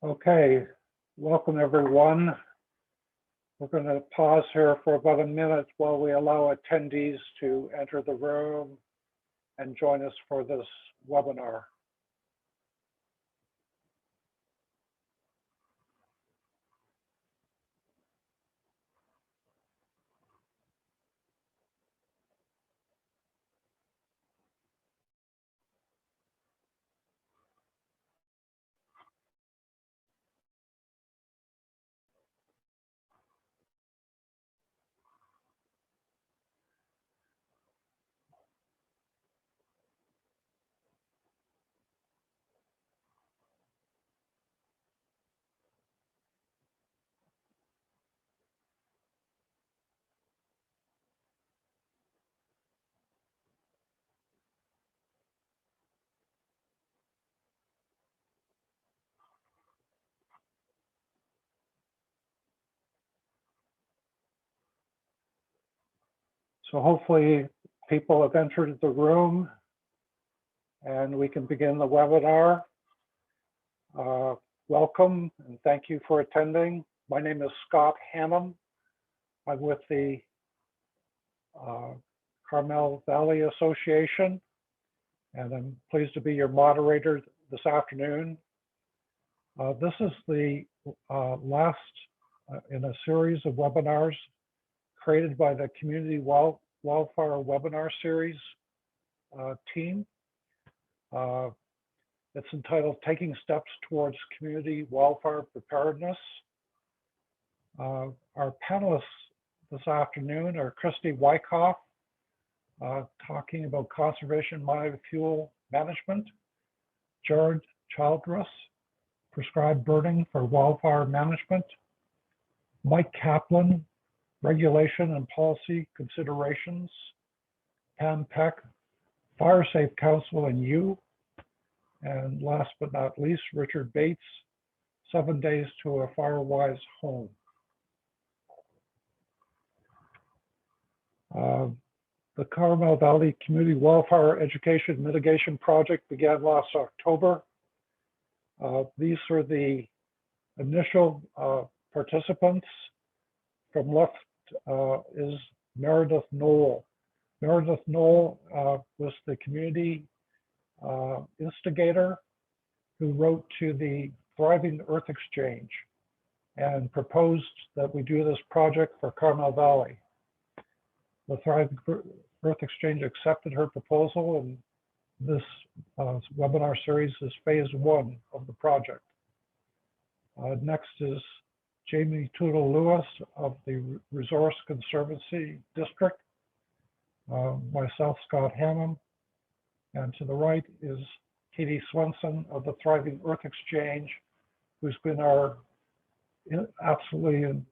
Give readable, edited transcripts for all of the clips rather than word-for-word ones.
Okay, welcome everyone. We're going to pause here for about a minute while we allow attendees to enter the room and join us for this webinar. So hopefully people have entered the room and we can begin the webinar. Welcome and thank you for attending. My name is Scott Hannum. I'm with the Carmel Valley Association, and I'm pleased to be your moderator this afternoon. This is the last in a series of webinars created by the Community Wildfire Webinar Series team. It's entitled Taking Steps Towards Community Wildfire Preparedness. Our panelists this afternoon are Christy Wyckoff, talking about conservation biofuel management, Childress, prescribed burning for wildfire management, Mike Kaplan, regulation and policy considerations, Pam Peck, Fire Safe Council and you, and last but not least, Richard Bates, 7 days to a Firewise home. The Carmel Valley Community Wildfire Education Mitigation Project began last October. These are the initial participants. From left is Meredith Knoll. Meredith Knoll was the community instigator who wrote to the Thriving Earth Exchange and proposed that we do this project for Carmel Valley. The Thriving Earth Exchange accepted her proposal, and this webinar series is phase 1 of the project. Next is Jamie Tootle Lewis of the Resource Conservancy District, myself, Scott Hannum, and to the right is Katie Swenson of the Thriving Earth Exchange, who's been our absolutely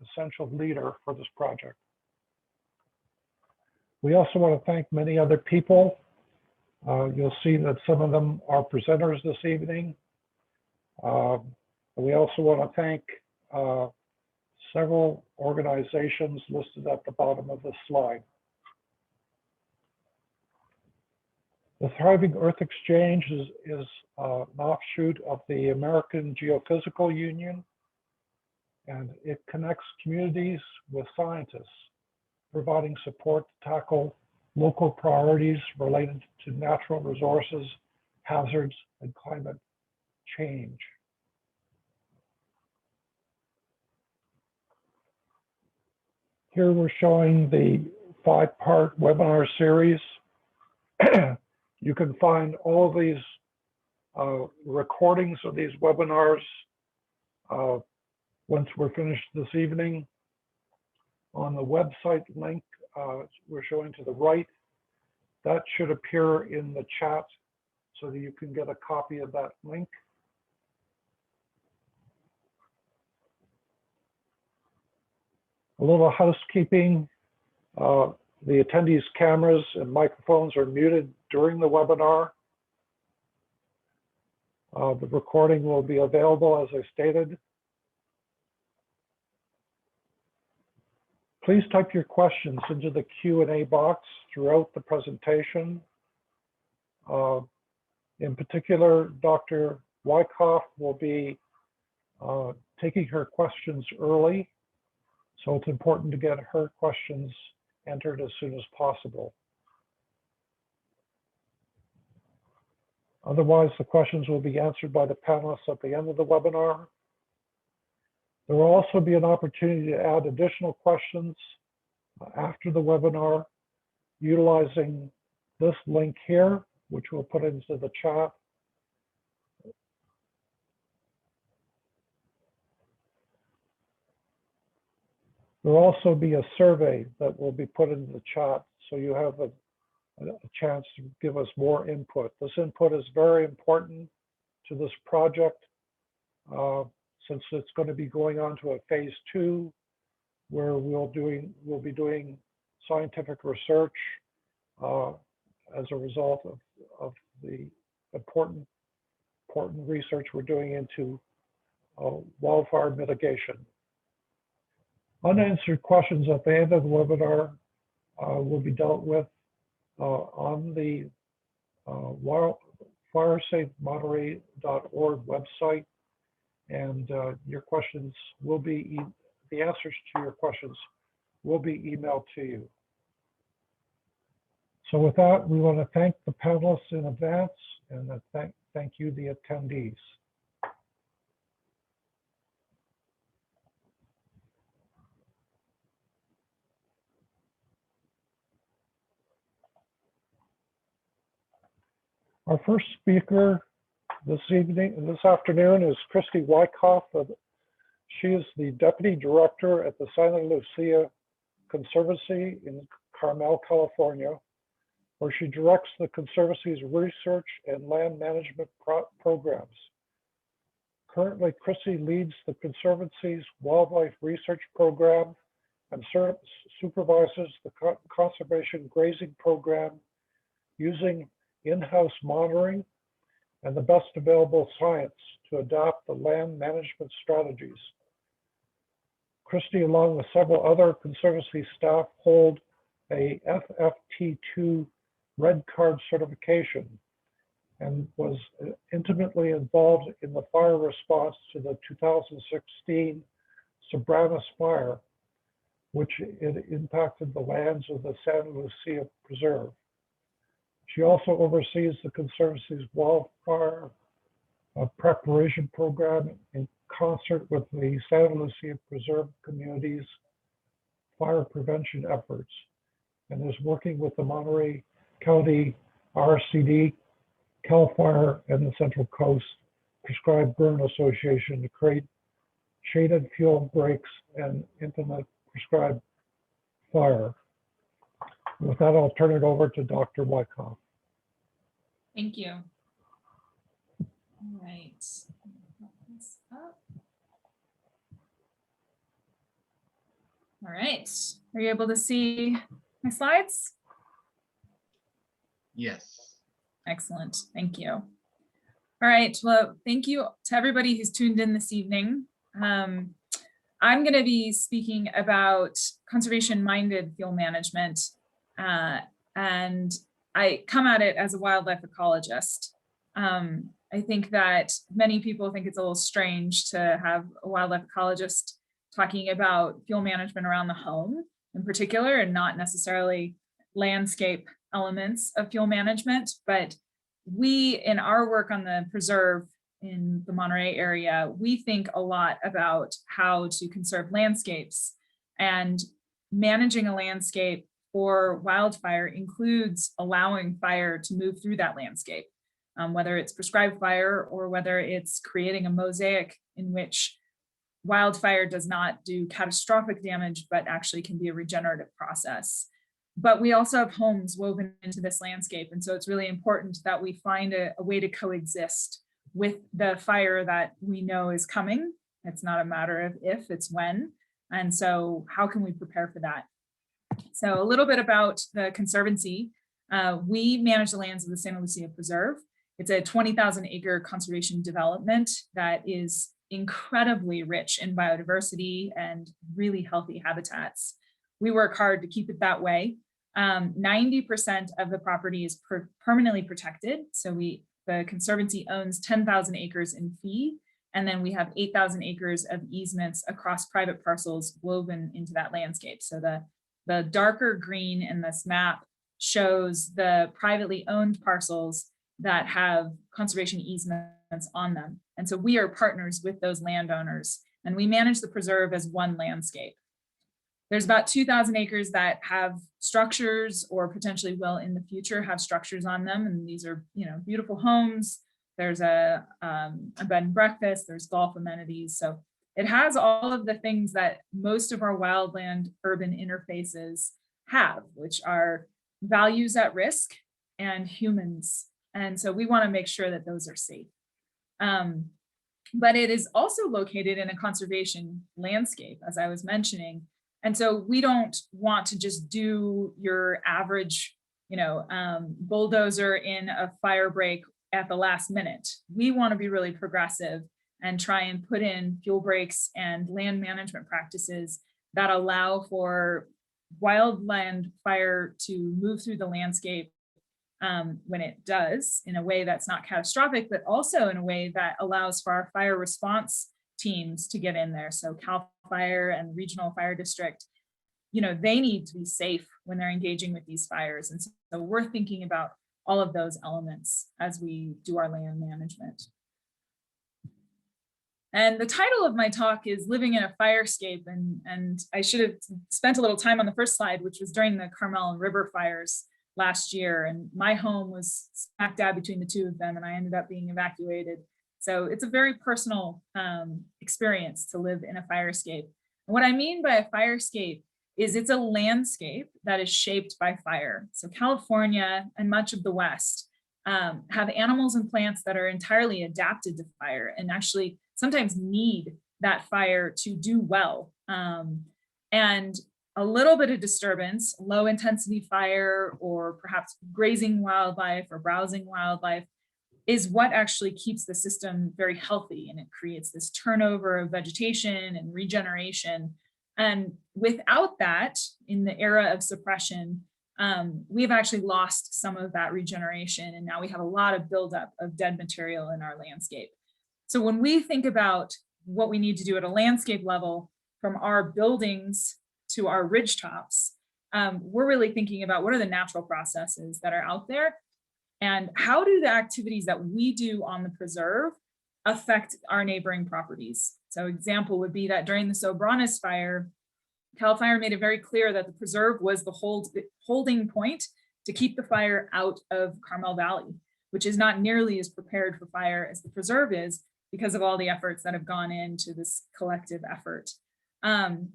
essential leader for this project. We also want to thank many other people. You'll see that some of them are presenters this evening. We also want to thank several organizations listed at the bottom of this slide. The Thriving Earth Exchange is an offshoot of the American Geophysical Union, and it connects communities with scientists, providing support to tackle local priorities related to natural resources, hazards, and climate change. Here we're showing the 5-part webinar series. You can find all of these recordings of these webinars once we're finished this evening. On the website link we're showing to the right, that should appear in the chat so that you can get a copy of that link. A little housekeeping. The attendees' cameras and microphones are muted during the webinar. The recording will be available, as I stated. Please type your questions into the Q&A box throughout the presentation. In particular, Dr. Wyckoff will be taking her questions early. So it's important to get her questions entered as soon as possible. Otherwise, the questions will be answered by the panelists at the end of the webinar. There will also be an opportunity to add additional questions after the webinar, utilizing this link here, which we'll put into the chat. There will also be a survey that will be put into the chat, so you have a chance to give us more input. This input is very important to this project, since it's going to be going on to a phase 2, where we'll be doing scientific research as a result of the important research we're doing into wildfire mitigation. Unanswered questions at the end of the webinar will be dealt with on the firesafemonterey.org website, and your questions will be, the answers to your questions will be emailed to you. So with that, we want to thank the panelists in advance, and thank you, the attendees. Our first speaker this afternoon is Christy Wyckoff. She is the Deputy Director at the Santa Lucia Conservancy in Carmel, California, where she directs the Conservancy's research and land management programs. Currently, Christy leads the Conservancy's wildlife research program and supervises the conservation grazing program using in-house monitoring and the best available science to adapt the land management strategies. Christy, along with several other Conservancy staff, hold a FFT2 Red Card certification and was intimately involved in the fire response to the 2016 Sobranas fire, which impacted the lands of the Santa Lucia Preserve. She also oversees the Conservancy's wildfire preparation program in concert with the Santa Lucia Preserve community's fire prevention efforts, and is working with the Monterey County RCD, CAL FIRE, and the Central Coast Prescribed Burn Association to create shaded fuel breaks and implement prescribed fire. With that, I'll turn it over to Dr. Wyckoff. Thank you. All right. Put this up. All right. Are you able to see my slides? Yes. Excellent. Thank you. All right. Well, thank you to everybody who's tuned in this evening. I'm going to be speaking about conservation-minded fuel management, and I come at it as a wildlife ecologist. I think that many people think it's a little strange to have a wildlife ecologist talking about fuel management around the home in particular, and not necessarily landscape elements of fuel management. But we, in our work on the preserve in the Monterey area, we think a lot about how to conserve landscapes, and managing a landscape for wildfire includes allowing fire to move through that landscape, whether it's prescribed fire or whether it's creating a mosaic in which wildfire does not do catastrophic damage, but actually can be a regenerative process. But we also have homes woven into this landscape. And so it's really important that we find a way to coexist with the fire that we know is coming. It's not a matter of if, it's when. And so how can we prepare for that? So a little bit about the Conservancy. We manage the lands of the Santa Lucia Preserve. It's a 20,000 acre conservation development that is incredibly rich in biodiversity and really healthy habitats. We work hard to keep it that way. 90% of the property is permanently protected. So we the Conservancy owns 10,000 acres in fee, and then we have 8,000 acres of easements across private parcels woven into that landscape. So the darker green in this map shows the privately owned parcels that have conservation easements on them. And so we are partners with those landowners, and we manage the preserve as one landscape. There's about 2,000 acres that have structures, or potentially will in the future have structures on them. And these are, beautiful homes. There's a bed and breakfast, there's golf amenities. So it has all of the things that most of our wildland urban interfaces have, which are values at risk and humans. And so we want to make sure that those are safe. But it is also located in a conservation landscape, as I was mentioning. And so we don't want to just do your average, bulldozer in a fire break at the last minute. We want to be really progressive and try and put in fuel breaks and land management practices that allow for wildland fire to move through the landscape when it does, in a way that's not catastrophic, but also in a way that allows for our fire response teams to get in there. So CAL FIRE and Regional Fire District, they need to be safe when they're engaging with these fires. And so we're thinking about all of those elements as we do our land management. And the title of my talk is Living in a Firescape. And I should have spent a little time on the first slide, which was during the Carmel and River fires last year. And my home was smack dab between the two of them, and I ended up being evacuated. So it's a very personal experience to live in a firescape. And what I mean by a firescape is it's a landscape that is shaped by fire. So California and much of the West have animals and plants that are entirely adapted to fire and actually sometimes need that fire to do well. And a little bit of disturbance, low intensity fire, or perhaps grazing wildlife or browsing wildlife, is what actually keeps the system very healthy, and it creates this turnover of vegetation and regeneration. And without that, in the era of suppression, we've actually lost some of that regeneration, and now we have a lot of buildup of dead material in our landscape. So when we think about what we need to do at a landscape level, from our buildings to our ridgetops, we're really thinking about what are the natural processes that are out there, and how do the activities that we do on the preserve affect our neighboring properties. So example would be that during the Sobranes fire, CAL FIRE made it very clear that the preserve was the holding point to keep the fire out of Carmel Valley, which is not nearly as prepared for fire as the preserve is, because of all the efforts that have gone into this collective effort. And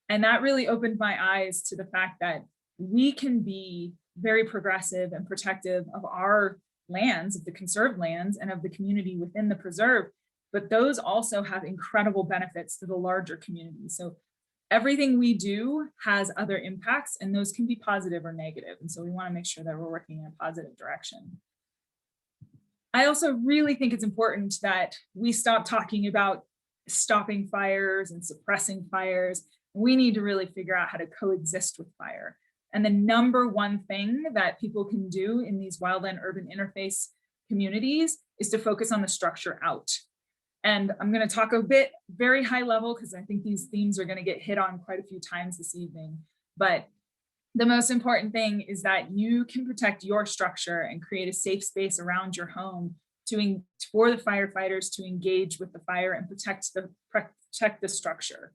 that really opened my eyes to the fact that we can be very progressive and protective of our lands, of the conserved lands, and of the community within the preserve, but those also have incredible benefits to the larger community. So everything we do has other impacts, and those can be positive or negative. And so we want to make sure that we're working in a positive direction. I also really think it's important that we stop talking about stopping fires and suppressing fires. We need to really figure out how to coexist with fire. And the number one thing that people can do in these wildland urban interface communities is to focus on the structure out. And I'm going to talk a bit very high level, because I think these themes are going to get hit on quite a few times this evening. But the most important thing is that you can protect your structure and create a safe space around your home for the firefighters to engage with the fire and protect the structure.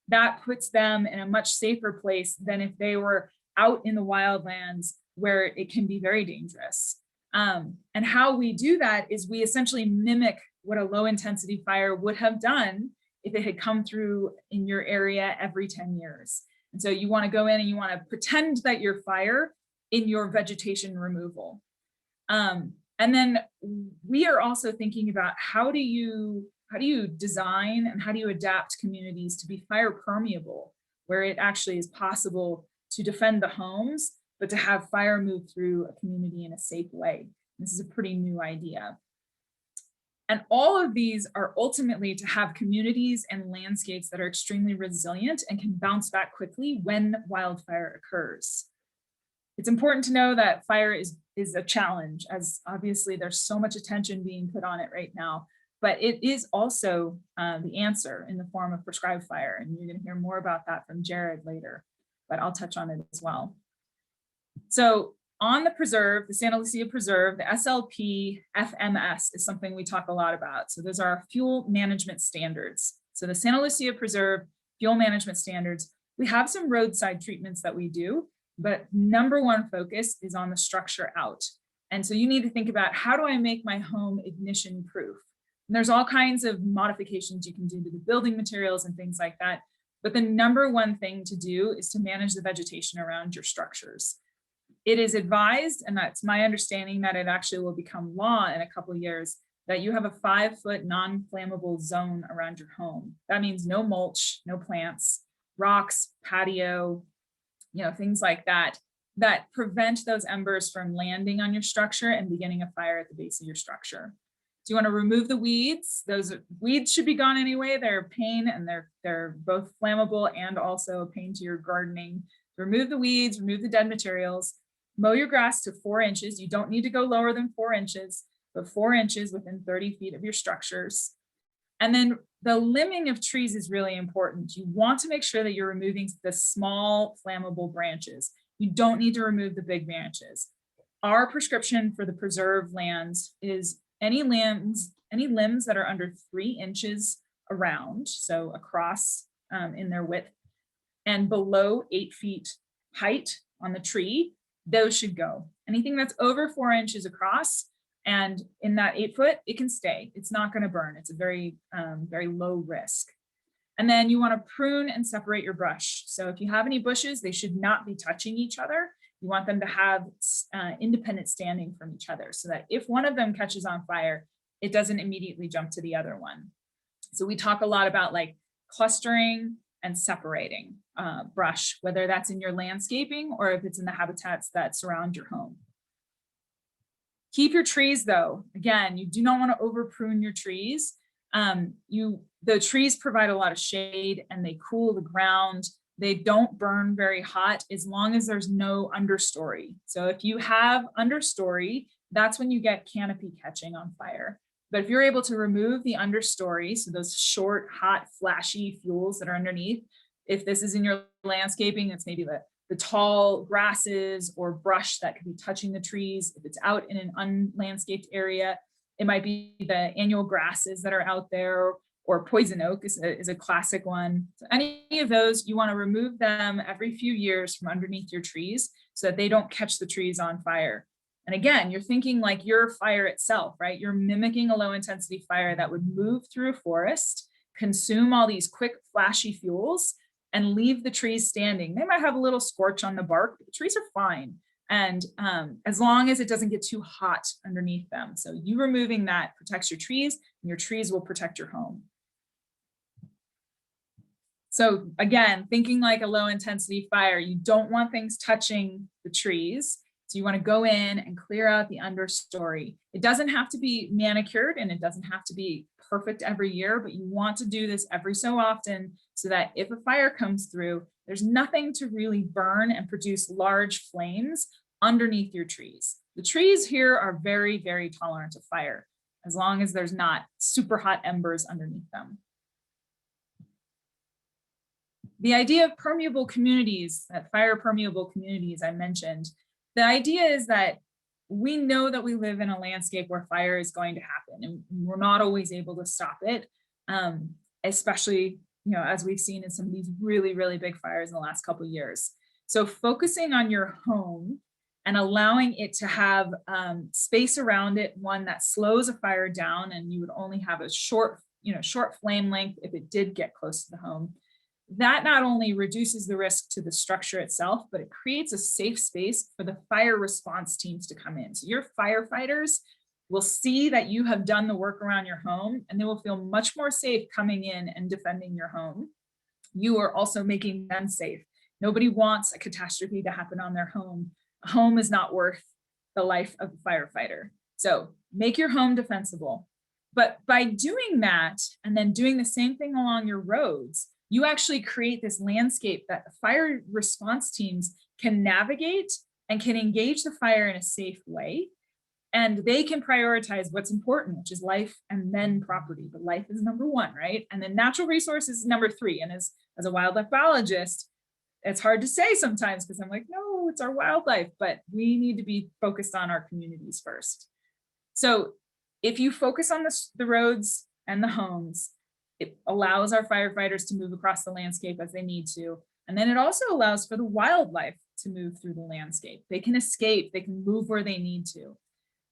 That puts them in a much safer place than if they were out in the wildlands, where it can be very dangerous. And how we do that is we essentially mimic what a low intensity fire would have done if it had come through in your area every 10 years. And so you want to go in and you want to pretend that you're fire in your vegetation removal. And then we are also thinking about how do you design and how do you adapt communities to be fire permeable, where it actually is possible to defend the homes, but to have fire move through a community in a safe way. This is a pretty new idea. And all of these are ultimately to have communities and landscapes that are extremely resilient and can bounce back quickly when wildfire occurs. It's important to know that fire is a challenge, as obviously there's so much attention being put on it right now, but it is also the answer in the form of prescribed fire. And you're going to hear more about that from Jared later, but I'll touch on it as well. So on the preserve, the Santa Lucia Preserve, the SLP FMS is something we talk a lot about. So those are our fuel management standards. So the Santa Lucia Preserve fuel management standards, we have some roadside treatments that we do, but number one focus is on the structure out. And so you need to think about, how do I make my home ignition proof? And there's all kinds of modifications you can do to the building materials and things like that. But the number one thing to do is to manage the vegetation around your structures. It is advised, and that's my understanding, that it actually will become law in a couple of years, that you have a 5-foot non-flammable zone around your home. That means no mulch, no plants, rocks, patio, things like that, that prevent those embers from landing on your structure and beginning a fire at the base of your structure. So you want to remove the weeds. Those weeds should be gone anyway. They're a pain, and they're both flammable and also a pain to your gardening. Remove the weeds, remove the dead materials, mow your grass to 4 inches. You don't need to go lower than 4 inches, but 4 inches within 30 feet of your structures. And then the limbing of trees is really important. You want to make sure that you're removing the small flammable branches. You don't need to remove the big branches. Our prescription for the preserve lands is any limbs that are under 3 inches around, so across in their width, and below 8 feet height on the tree, those should go. Anything that's over 4 inches across and in that 8 foot, it can stay. It's not going to burn. It's a very, very low risk. And then you want to prune and separate your brush. So if you have any bushes, they should not be touching each other. You want them to have independent standing from each other, so that if one of them catches on fire, it doesn't immediately jump to the other one. So we talk a lot about like clustering and separating brush, whether that's in your landscaping or if it's in the habitats that surround your home. Keep your trees though. Again, you do not want to over prune your trees. The trees provide a lot of shade and they cool the ground. They don't burn very hot as long as there's no understory. So if you have understory, that's when you get canopy catching on fire. But if you're able to remove the understory, so those short, hot, flashy fuels that are underneath, if this is in your landscaping, it's maybe the tall grasses or brush that could be touching the trees. If it's out in an unlandscaped area, it might be the annual grasses that are out there, or poison oak is a classic one. So any of those, you want to remove them every few years from underneath your trees so that they don't catch the trees on fire. And again, you're thinking like your fire itself, right? You're mimicking a low intensity fire that would move through a forest, consume all these quick flashy fuels, and leave the trees standing. They might have a little scorch on the bark, but the trees are fine. And as long as it doesn't get too hot underneath them. So you removing that protects your trees, and your trees will protect your home. So again, thinking like a low intensity fire, you don't want things touching the trees. So you want to go in and clear out the understory. It doesn't have to be manicured and it doesn't have to be perfect every year, but you want to do this every so often so that if a fire comes through, there's nothing to really burn and produce large flames underneath your trees. The trees here are very, very tolerant of fire, as long as there's not super hot embers underneath them. The idea of permeable communities, that fire permeable communities I mentioned, the idea is that we know that we live in a landscape where fire is going to happen, and we're not always able to stop it, especially, as we've seen in some of these really, really big fires in the last couple of years. So focusing on your home and allowing it to have space around it, one that slows a fire down, and you would only have a short flame length if it did get close to the home. That not only reduces the risk to the structure itself, but it creates a safe space for the fire response teams to come in. So your firefighters will see that you have done the work around your home, and they will feel much more safe coming in and defending your home. You are also making them safe. Nobody wants a catastrophe to happen on their home. A home is not worth the life of a firefighter. So make your home defensible. But by doing that, and then doing the same thing along your roads, you actually create this landscape that fire response teams can navigate and can engage the fire in a safe way. And they can prioritize what's important, which is life and then property. But life is number one, right? And then natural resources is number three. And as a wildlife biologist, it's hard to say sometimes because I'm like, no, it's our wildlife, but we need to be focused on our communities first. So if you focus on the roads and the homes, it allows our firefighters to move across the landscape as they need to. And then it also allows for the wildlife to move through the landscape. They can escape, they can move where they need to.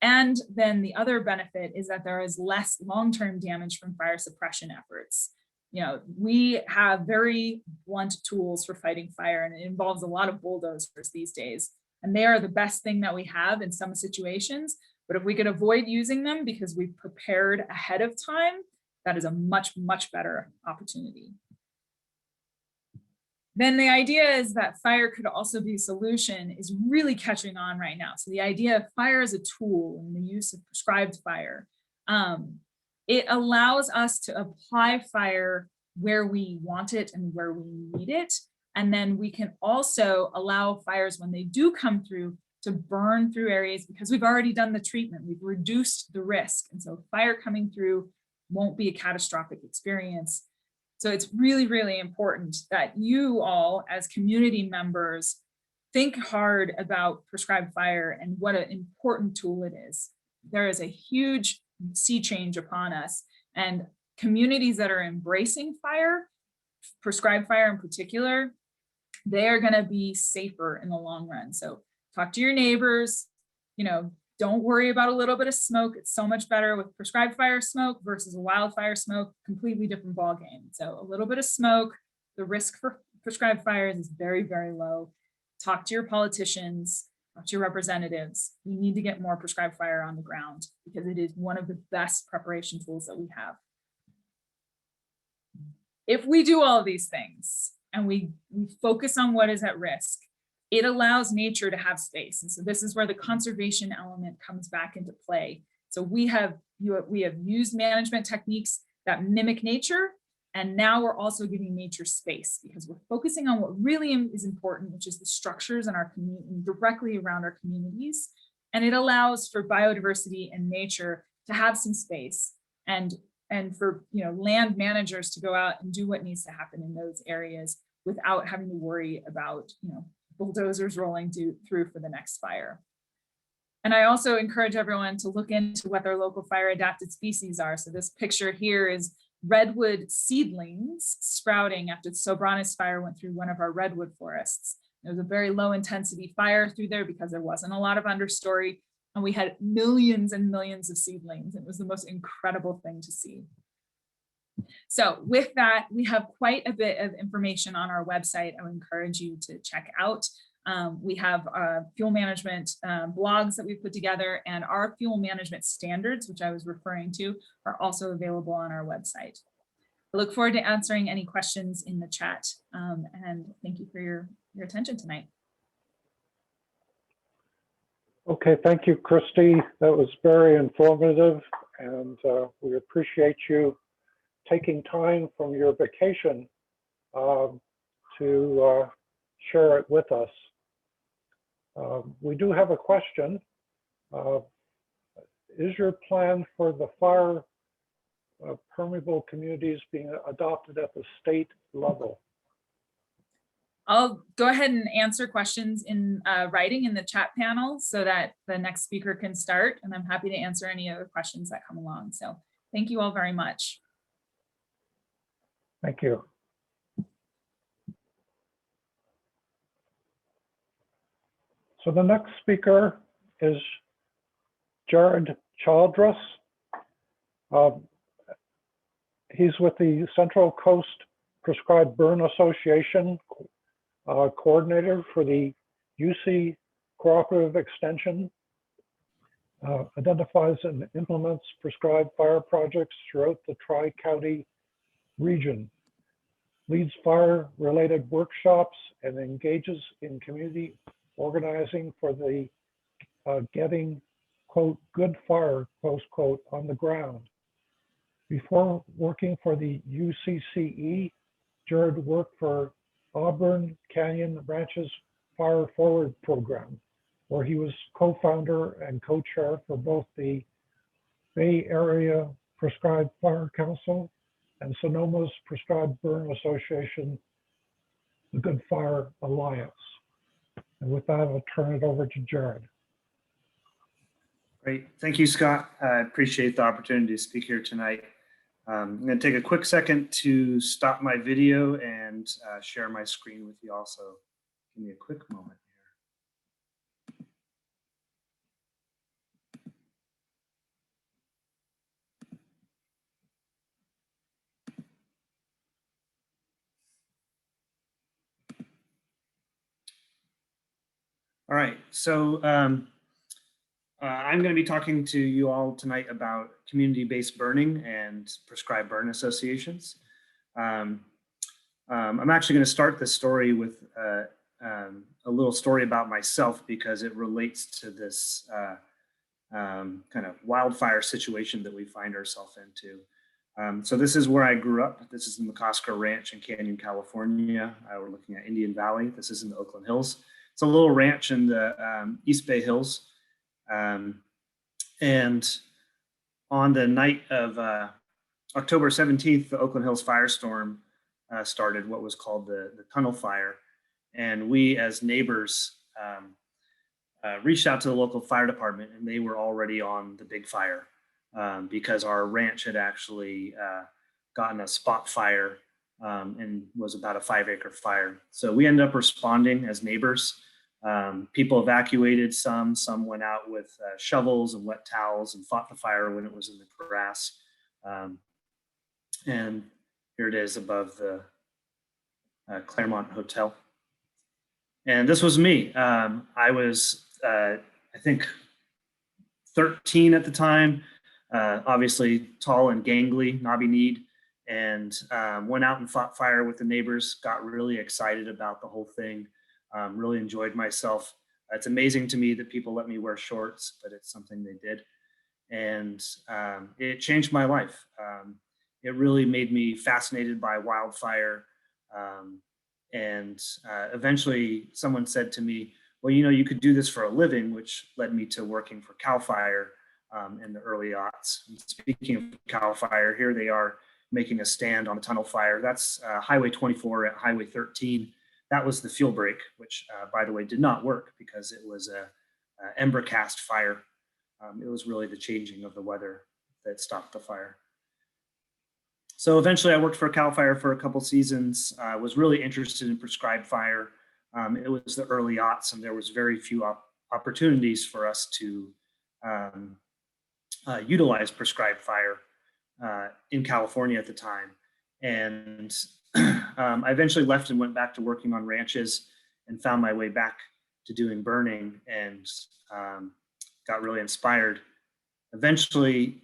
And then the other benefit is that there is less long-term damage from fire suppression efforts. You know, we have very blunt tools for fighting fire, and it involves a lot of bulldozers these days. And they are the best thing that we have in some situations. But if we could avoid using them because we've prepared ahead of time, that is a much, much better opportunity. Then the idea is that fire could also be a solution is really catching on right now. So the idea of fire as a tool and the use of prescribed fire, it allows us to apply fire where we want it and where we need it. And then we can also allow fires when they do come through to burn through areas because we've already done the treatment, we've reduced the risk. And so fire coming through won't be a catastrophic experience. So it's really, really important that you all as community members think hard about prescribed fire and what an important tool it is. There is a huge sea change upon us, and communities that are embracing fire, prescribed fire in particular, they are going to be safer in the long run. So talk to your neighbors, you know, don't worry about a little bit of smoke. It's so much better with prescribed fire smoke versus a wildfire smoke, completely different ballgame. So a little bit of smoke, the risk for prescribed fires is very, very low. Talk to your politicians, talk to your representatives. We need to get more prescribed fire on the ground because it is one of the best preparation tools that we have. If we do all of these things and we focus on what is at risk, it allows nature to have space. And so this is where the conservation element comes back into play. So we have used management techniques that mimic nature, and now we're also giving nature space because we're focusing on what really is important, which is the structures in our community, directly around our communities. And it allows for biodiversity and nature to have some space and for land managers to go out and do what needs to happen in those areas without having to worry about bulldozers rolling through for the next fire. And I also encourage everyone to look into what their local fire adapted species are. So this picture here is redwood seedlings sprouting after the Sobranes fire went through one of our redwood forests. There was a very low intensity fire through there because there wasn't a lot of understory, and we had millions and millions of seedlings. It was the most incredible thing to see. So with that, we have quite a bit of information on our website. I would encourage you to check out. We have fuel management blogs that we've put together, and our fuel management standards, which I was referring to, are also available on our website. I look forward to answering any questions in the chat, and thank you for your attention tonight. Okay, thank you, Christy. That was very informative, and we appreciate you taking time from your vacation to share it with us. We do have a question. Is your plan for the fire permeable communities being adopted at the state level? I'll go ahead and answer questions in writing in the chat panel so that the next speaker can start, and I'm happy to answer any other questions that come along. So thank you all very much. Thank you. So the next speaker is Jared Childress. He's with the Central Coast Prescribed Burn Association, coordinator for the UC Cooperative Extension, identifies and implements prescribed fire projects throughout the Tri-County region, leads fire-related workshops, and engages in community organizing for the getting, quote, good fire, close quote, on the ground. Before working for the UCCE, Jared worked for Auburn Canyon Ranch's Fire Forward program, where he was co-founder and co-chair for both the Bay Area Prescribed Fire Council and Sonoma's Prescribed Burn Association, the Good Fire Alliance. And with that, I'll turn it over to Jared. Great. Thank you, Scott. I appreciate the opportunity to speak here tonight. I'm going to take a quick second to stop my video and share my screen with you also. Give me a quick moment here. All right, so I'm going to be talking to you all tonight about community-based burning and prescribed burn associations. I'm actually going to start this story with a little story about myself because it relates to this kind of wildfire situation that we find ourselves into. So this is where I grew up. This is in McCosker Ranch in Canyon, California. We're looking at Indian Valley. This is in the Oakland Hills. It's a little ranch in the East Bay Hills. And on the night of October 17th, the Oakland Hills firestorm started, what was called the tunnel fire. And we as neighbors reached out to the local fire department, and they were already on the big fire because our ranch had actually gotten a spot fire and was about a 5-acre fire. So we ended up responding as neighbors. People evacuated some went out with shovels and wet towels and fought the fire when it was in the grass. And here it is above the Claremont Hotel. And this was me. I was, I think, 13 at the time, obviously tall and gangly, knobby-kneed, and went out and fought fire with the neighbors, got really excited about the whole thing. Really enjoyed myself. It's amazing to me that people let me wear shorts, but it's something they did. And it changed my life. It really made me fascinated by wildfire. And eventually someone said to me, well, you know, you could do this for a living, which led me to working for CAL FIRE in the early aughts. And speaking of CAL FIRE, here they are making a stand on the tunnel fire. That's Highway 24 at Highway 13. That was the fuel break, which, by the way, did not work because it was a ember cast fire. It was really the changing of the weather that stopped the fire. So eventually I worked for CAL FIRE for a couple seasons. I was really interested in prescribed fire. It was the early aughts, and there was very few opportunities for us to utilize prescribed fire in California at the time. And I eventually left and went back to working on ranches and found my way back to doing burning and got really inspired. Eventually,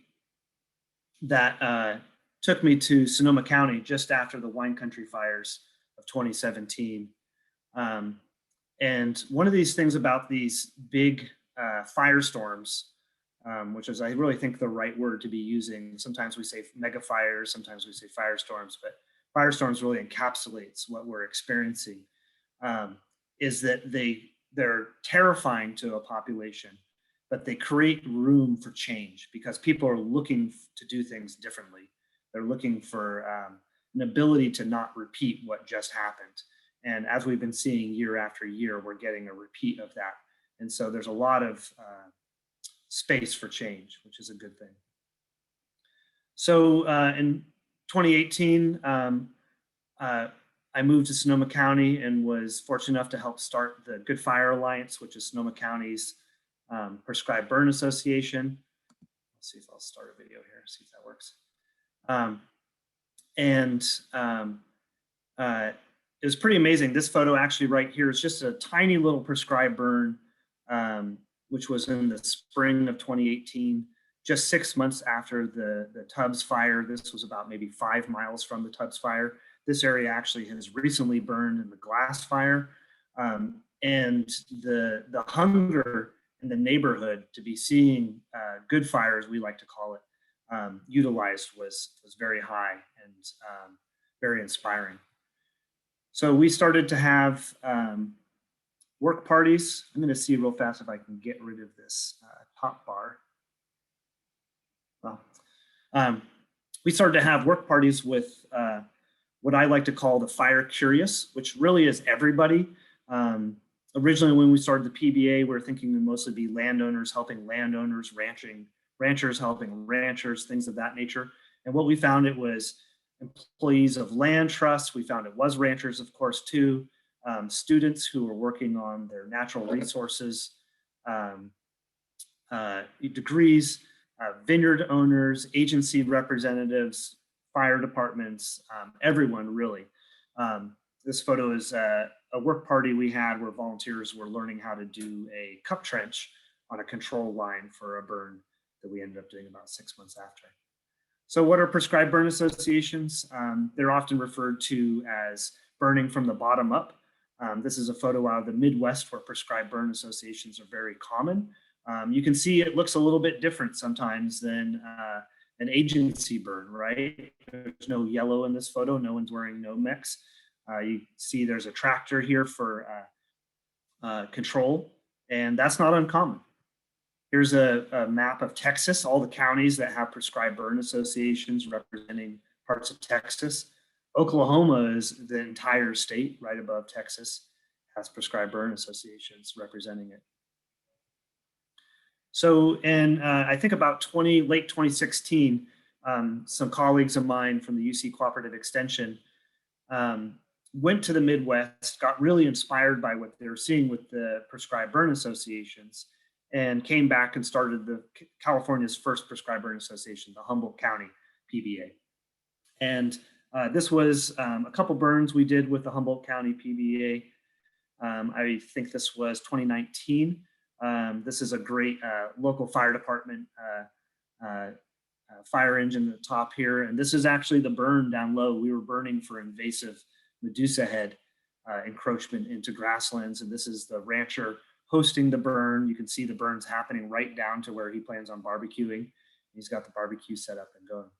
that took me to Sonoma County just after the wine country fires of 2017. And one of these things about these big firestorms, which is, I really think, the right word to be using. Sometimes we say mega fires, sometimes we say firestorms, but firestorms really encapsulates what we're experiencing, is that they're terrifying to a population, but they create room for change because people are looking to do things differently. They're looking for an ability to not repeat what just happened. And as we've been seeing year after year, we're getting a repeat of that. And so there's a lot of space for change, which is a good thing. So in 2018, I moved to Sonoma County and was fortunate enough to help start the Good Fire Alliance, which is Sonoma County's Prescribed Burn Association. Let's see if I'll start a video here, see if that works. It was pretty amazing. This photo actually right here is just a tiny little prescribed burn, which was in the spring of 2018, just 6 months after the Tubbs fire. This was about maybe 5 miles from the Tubbs fire. This area actually has recently burned in the Glass fire. And the hunger in the neighborhood to be seeing good fire, as we like to call it, utilized was very high and very inspiring. So we started to have work parties. I'm going to see real fast if I can get rid of this top bar. Well, we started to have work parties with what I like to call the fire curious, which really is everybody. Originally, when we started the PBA, we were thinking would mostly be landowners helping landowners, ranchers helping ranchers, things of that nature. And what we found, it was employees of land trusts. We found it was ranchers, of course, too. Students who were working on their natural resources, degrees, vineyard owners, agency representatives, fire departments, everyone really. This photo is a work party we had where volunteers were learning how to do a cup trench on a control line for a burn that we ended up doing about 6 months after. So what are prescribed burn associations? They're often referred to as burning from the bottom up. This is a photo out of the Midwest where prescribed burn associations are very common. You can see it looks a little bit different sometimes than an agency burn, right? There's no yellow in this photo. No one's wearing Nomex. You see there's a tractor here for control, and that's not uncommon. Here's a map of Texas, all the counties that have prescribed burn associations representing parts of Texas. Oklahoma is the entire state right above Texas, has prescribed burn associations representing it. So in, I think about late 2016, some colleagues of mine from the UC Cooperative Extension went to the Midwest, got really inspired by what they were seeing with the prescribed burn associations, and came back and started California's first prescribed burn association, the Humboldt County PBA. And this was a couple burns we did with the Humboldt County PBA. I think this was 2019. This is a great local fire department fire engine at the top here. And this is actually the burn down low. We were burning for invasive Medusa head encroachment into grasslands. And this is the rancher hosting the burn. You can see the burns happening right down to where he plans on barbecuing. He's got the barbecue set up and going.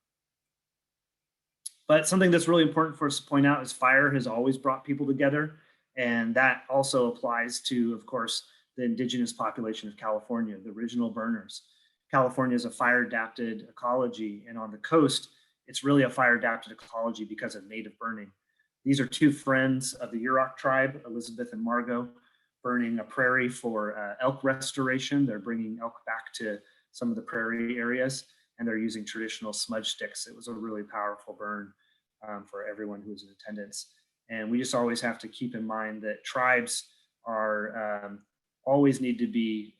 But something that's really important for us to point out is fire has always brought people together. And that also applies to, of course, the indigenous population of California, the original burners. California is a fire adapted ecology, and on the coast, it's really a fire adapted ecology because of native burning. These are two friends of the Yurok tribe, Elizabeth and Margot, burning a prairie for elk restoration. They're bringing elk back to some of the prairie areas, and they're using traditional smudge sticks. It was a really powerful burn for everyone who was in attendance. And we just always have to keep in mind that tribes are always need to be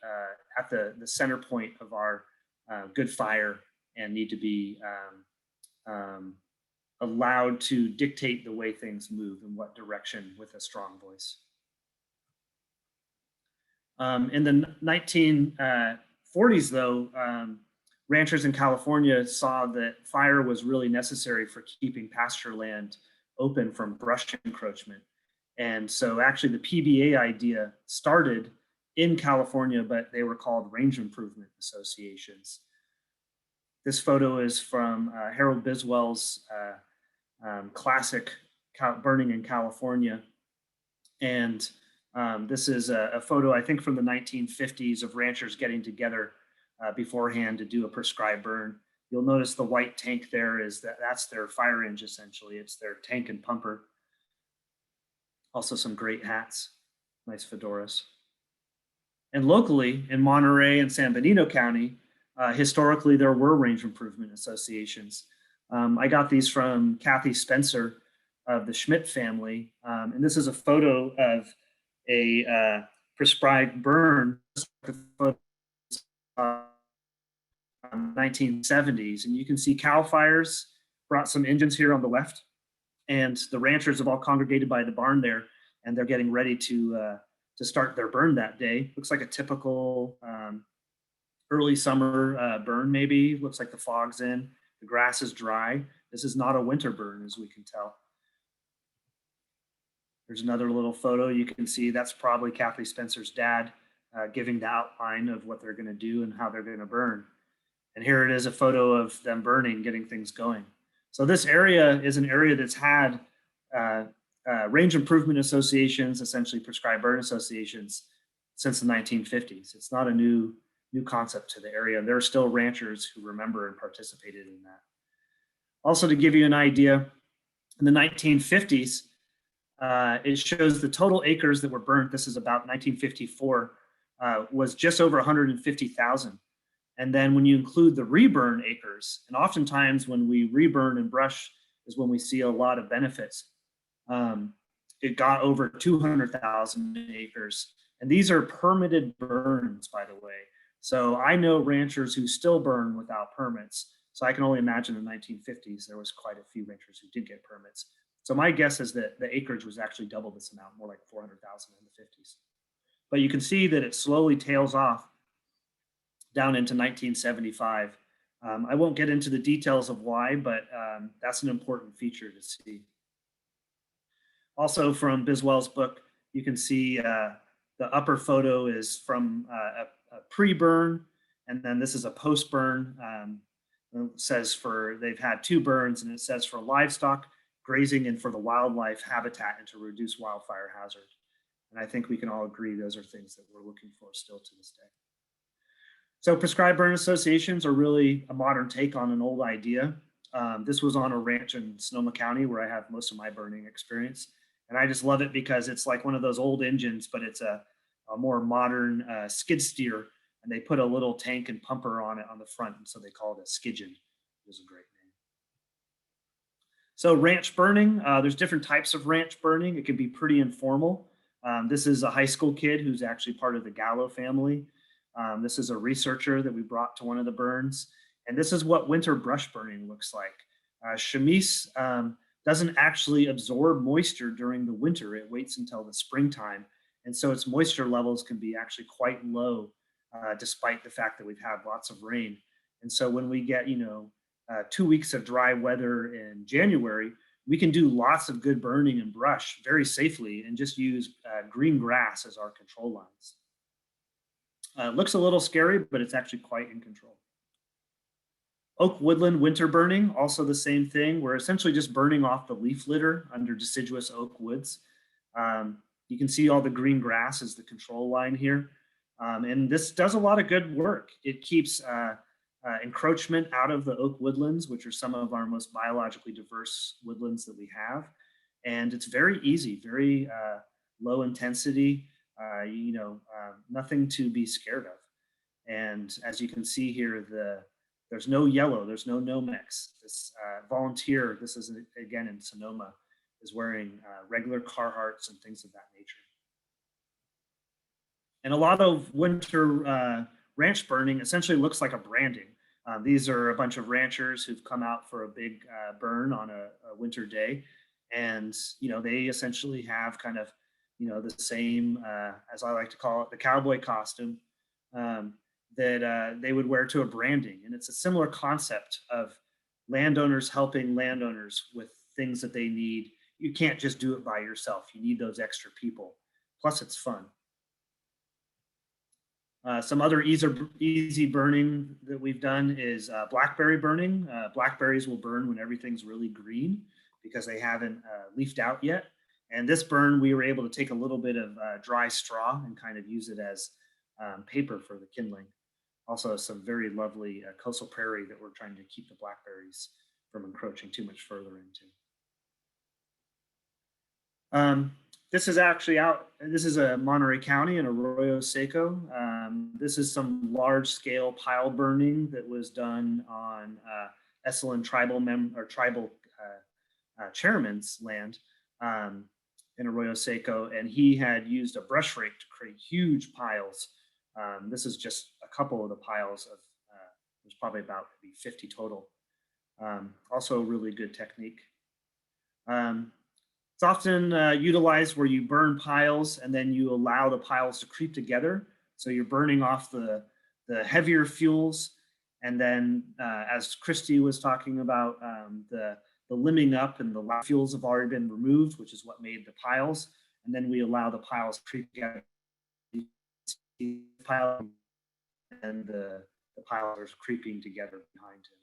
at the center point of our good fire and need to be allowed to dictate the way things move in what direction with a strong voice. In the 1940s, though, ranchers in California saw that fire was really necessary for keeping pasture land open from brush encroachment. And so actually the PBA idea started in California, but they were called range improvement associations. This photo is from Harold Biswell's classic Burning in California. And this is a photo, I think, from the 1950s of ranchers getting together beforehand to do a prescribed burn. You'll notice the white tank there is that's their fire engine, essentially. It's their tank and pumper. Also some great hats, nice fedoras. And locally in Monterey and San Benito County, historically there were range improvement associations. I got these from Kathy Spencer of the Schmidt family. And this is a photo of a prescribed burn 1970s. And you can see CAL FIRES brought some engines here on the left. And the ranchers have all congregated by the barn there, and they're getting ready to start their burn that day. Looks like a typical early summer burn, maybe. Looks like the fog's in, the grass is dry. This is not a winter burn, as we can tell. There's another little photo. You can see that's probably Kathy Spencer's dad giving the outline of what they're gonna do and how they're gonna burn. And here it is, a photo of them burning, getting things going. So this area is an area that's had range improvement associations, essentially prescribed burn associations, since the 1950s. It's not a new concept to the area. There are still ranchers who remember and participated in that. Also, to give you an idea, in the 1950s, it shows the total acres that were burnt. This is about 1954, was just over 150,000. And then when you include the reburn acres, and oftentimes when we reburn and brush is when we see a lot of benefits. It got over 200,000 acres. And these are permitted burns, by the way. So I know ranchers who still burn without permits. So I can only imagine in the 1950s, there was quite a few ranchers who did get permits. So my guess is that the acreage was actually double this amount, more like 400,000 in the 50s. But you can see that it slowly tails off down into 1975. I won't get into the details of why, but that's an important feature to see. Also from Biswell's book, you can see the upper photo is from a pre-burn, and then this is a post-burn. It says they've had 2 burns, and it says for livestock grazing and for the wildlife habitat and to reduce wildfire hazard. And I think we can all agree those are things that we're looking for still to this day. So prescribed burn associations are really a modern take on an old idea. This was on a ranch in Sonoma County where I have most of my burning experience. And I just love it because it's like one of those old engines, but it's a more modern skid steer. And they put a little tank and pumper on it on the front. And so they call it a skidgen, which is a great name. So ranch burning, there's different types of ranch burning. It can be pretty informal. This is a high school kid who's actually part of the Gallo family. This is a researcher that we brought to one of the burns. And this is what winter brush burning looks like. Chamise doesn't actually absorb moisture during the winter. It waits until the springtime. And so its moisture levels can be actually quite low, despite the fact that we've had lots of rain. And so when we get, 2 weeks of dry weather in January, we can do lots of good burning and brush very safely and just use green grass as our control lines. It looks a little scary, but it's actually quite in control. Oak woodland winter burning, also the same thing. We're essentially just burning off the leaf litter under deciduous oak woods. You can see all the green grass is the control line here. And this does a lot of good work. It keeps encroachment out of the oak woodlands, which are some of our most biologically diverse woodlands that we have. And it's very easy, very low intensity, nothing to be scared of. And as you can see here, there's no yellow, there's no Nomex. This volunteer, this is again in Sonoma, is wearing regular Carhartts and things of that nature. And a lot of winter ranch burning essentially looks like a branding. These are a bunch of ranchers who've come out for a big burn on a winter day. And, they essentially have kind of, the same, as I like to call it, the cowboy costume that they would wear to a branding. And it's a similar concept of landowners helping landowners with things that they need. You can't just do it by yourself. You need those extra people. Plus, it's fun. Some other easy burning that we've done is blackberry burning. Blackberries will burn when everything's really green because they haven't leafed out yet. And this burn, we were able to take a little bit of dry straw and kind of use it as paper for the kindling. Also, some very lovely coastal prairie that we're trying to keep the blackberries from encroaching too much further into. This is actually this is a Monterey County in Arroyo Seco. This is some large scale pile burning that was done on Esalen tribal chairman's land in Arroyo Seco. And he had used a brush rake to create huge piles. This is just a couple of the piles of, there's probably about maybe 50 total. Also a really good technique. It's often utilized where you burn piles and then you allow the piles to creep together. So you're burning off the heavier fuels. And then as Christy was talking about, the limbing up and the light fuels have already been removed, which is what made the piles. And then we allow the piles to creep together. Pile and the piles are creeping together behind him.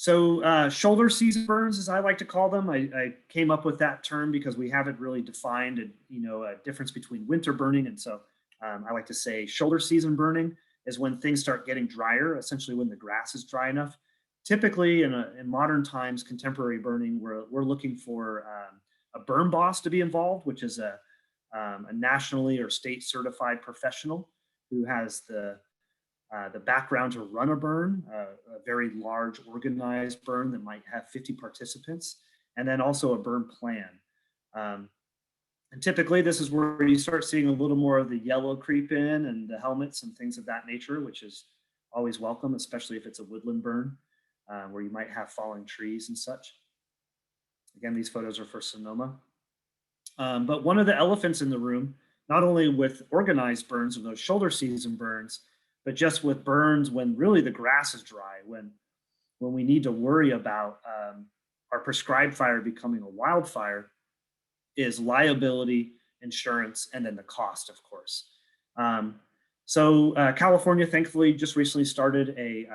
So shoulder season burns, as I like to call them, I came up with that term because we haven't really defined a difference between winter burning. And so I like to say shoulder season burning is when things start getting drier, essentially when the grass is dry enough. Typically in modern times, contemporary burning, we're looking for a burn boss to be involved, which is a nationally or state certified professional who has the background to run a burn, a very large organized burn that might have 50 participants, and then also a burn plan. And typically this is where you start seeing a little more of the yellow creep in and the helmets and things of that nature, which is always welcome, especially if it's a woodland burn where you might have falling trees and such. Again, these photos are for Sonoma. But one of the elephants in the room, not only with organized burns and those shoulder season burns, but just with burns when really the grass is dry, when we need to worry about our prescribed fire becoming a wildfire, is liability insurance and then the cost, of course. So California, thankfully, just recently started a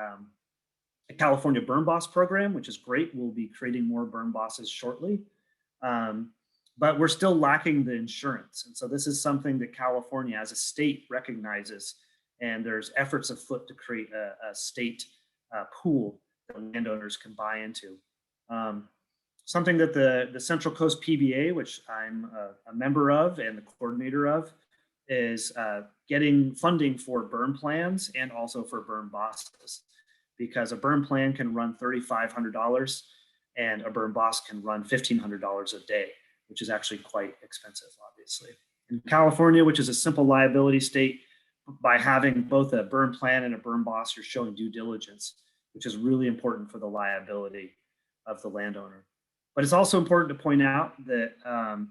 California Burn Boss program, which is great. We'll be creating more burn bosses shortly. But we're still lacking the insurance. And so this is something that California as a state recognizes, and there's efforts afoot to create a state pool that landowners can buy into. Something that the Central Coast PBA, which I'm a member of and the coordinator of, is getting funding for burn plans and also for burn bosses, because a burn plan can run $3,500 and a burn boss can run $1,500 a day, which is actually quite expensive, obviously. In California, which is a simple liability state, by having both a burn plan and a burn boss, you're showing due diligence, which is really important for the liability of the landowner. But it's also important to point out that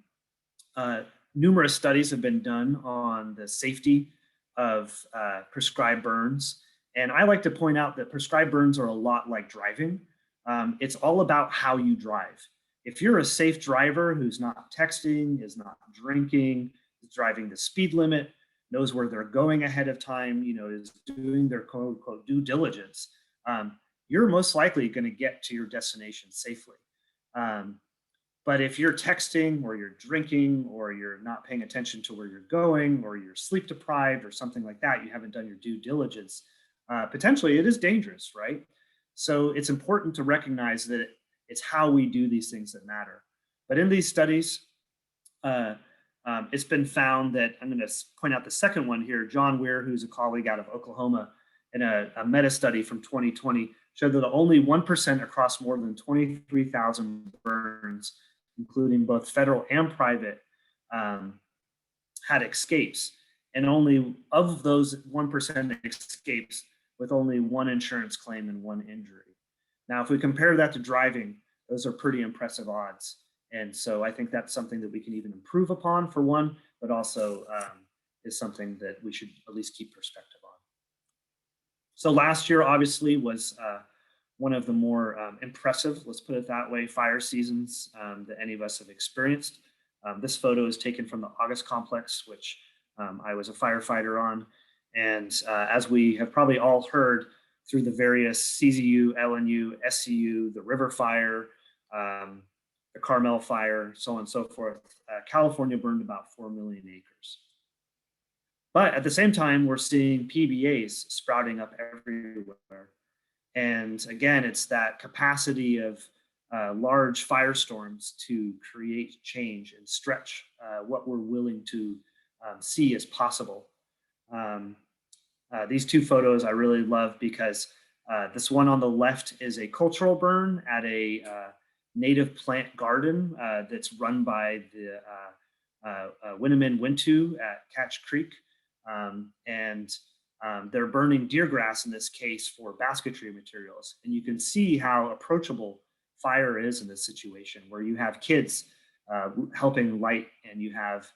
numerous studies have been done on the safety of prescribed burns. And I like to point out that prescribed burns are a lot like driving. It's all about how you drive. If you're a safe driver who's not texting, is not drinking, is driving the speed limit, knows where they're going ahead of time, is doing their quote unquote due diligence, you're most likely going to get to your destination safely. But if you're texting or you're drinking or you're not paying attention to where you're going or you're sleep deprived or something like that, you haven't done your due diligence, potentially it is dangerous, right? So it's important to recognize that it's how we do these things that matter. But in these studies, it's been found that, I'm going to point out the second one here, John Weir, who's a colleague out of Oklahoma, in a meta study from 2020, showed that only 1% across more than 23,000 burns, including both federal and private, had escapes. And only of those 1% escapes with only one insurance claim and one injury. Now, if we compare that to driving, those are pretty impressive odds. And so I think that's something that we can even improve upon for one, but also is something that we should at least keep perspective on. So last year, obviously, was one of the more impressive, let's put it that way, fire seasons that any of us have experienced. This photo is taken from the August Complex, which I was a firefighter on. And as we have probably all heard through the various CZU, LNU, SCU, the River Fire, the Carmel Fire, so on and so forth, California burned about 4 million acres. But at the same time, we're seeing PBAs sprouting up everywhere. And again, it's that capacity of large firestorms to create change and stretch what we're willing to see as possible. These two photos I really love because this one on the left is a cultural burn at a native plant garden that's run by the Winneman Wintu at Catch Creek. And they're burning deer grass in this case for basketry materials. And you can see how approachable fire is in this situation where you have kids helping light and you have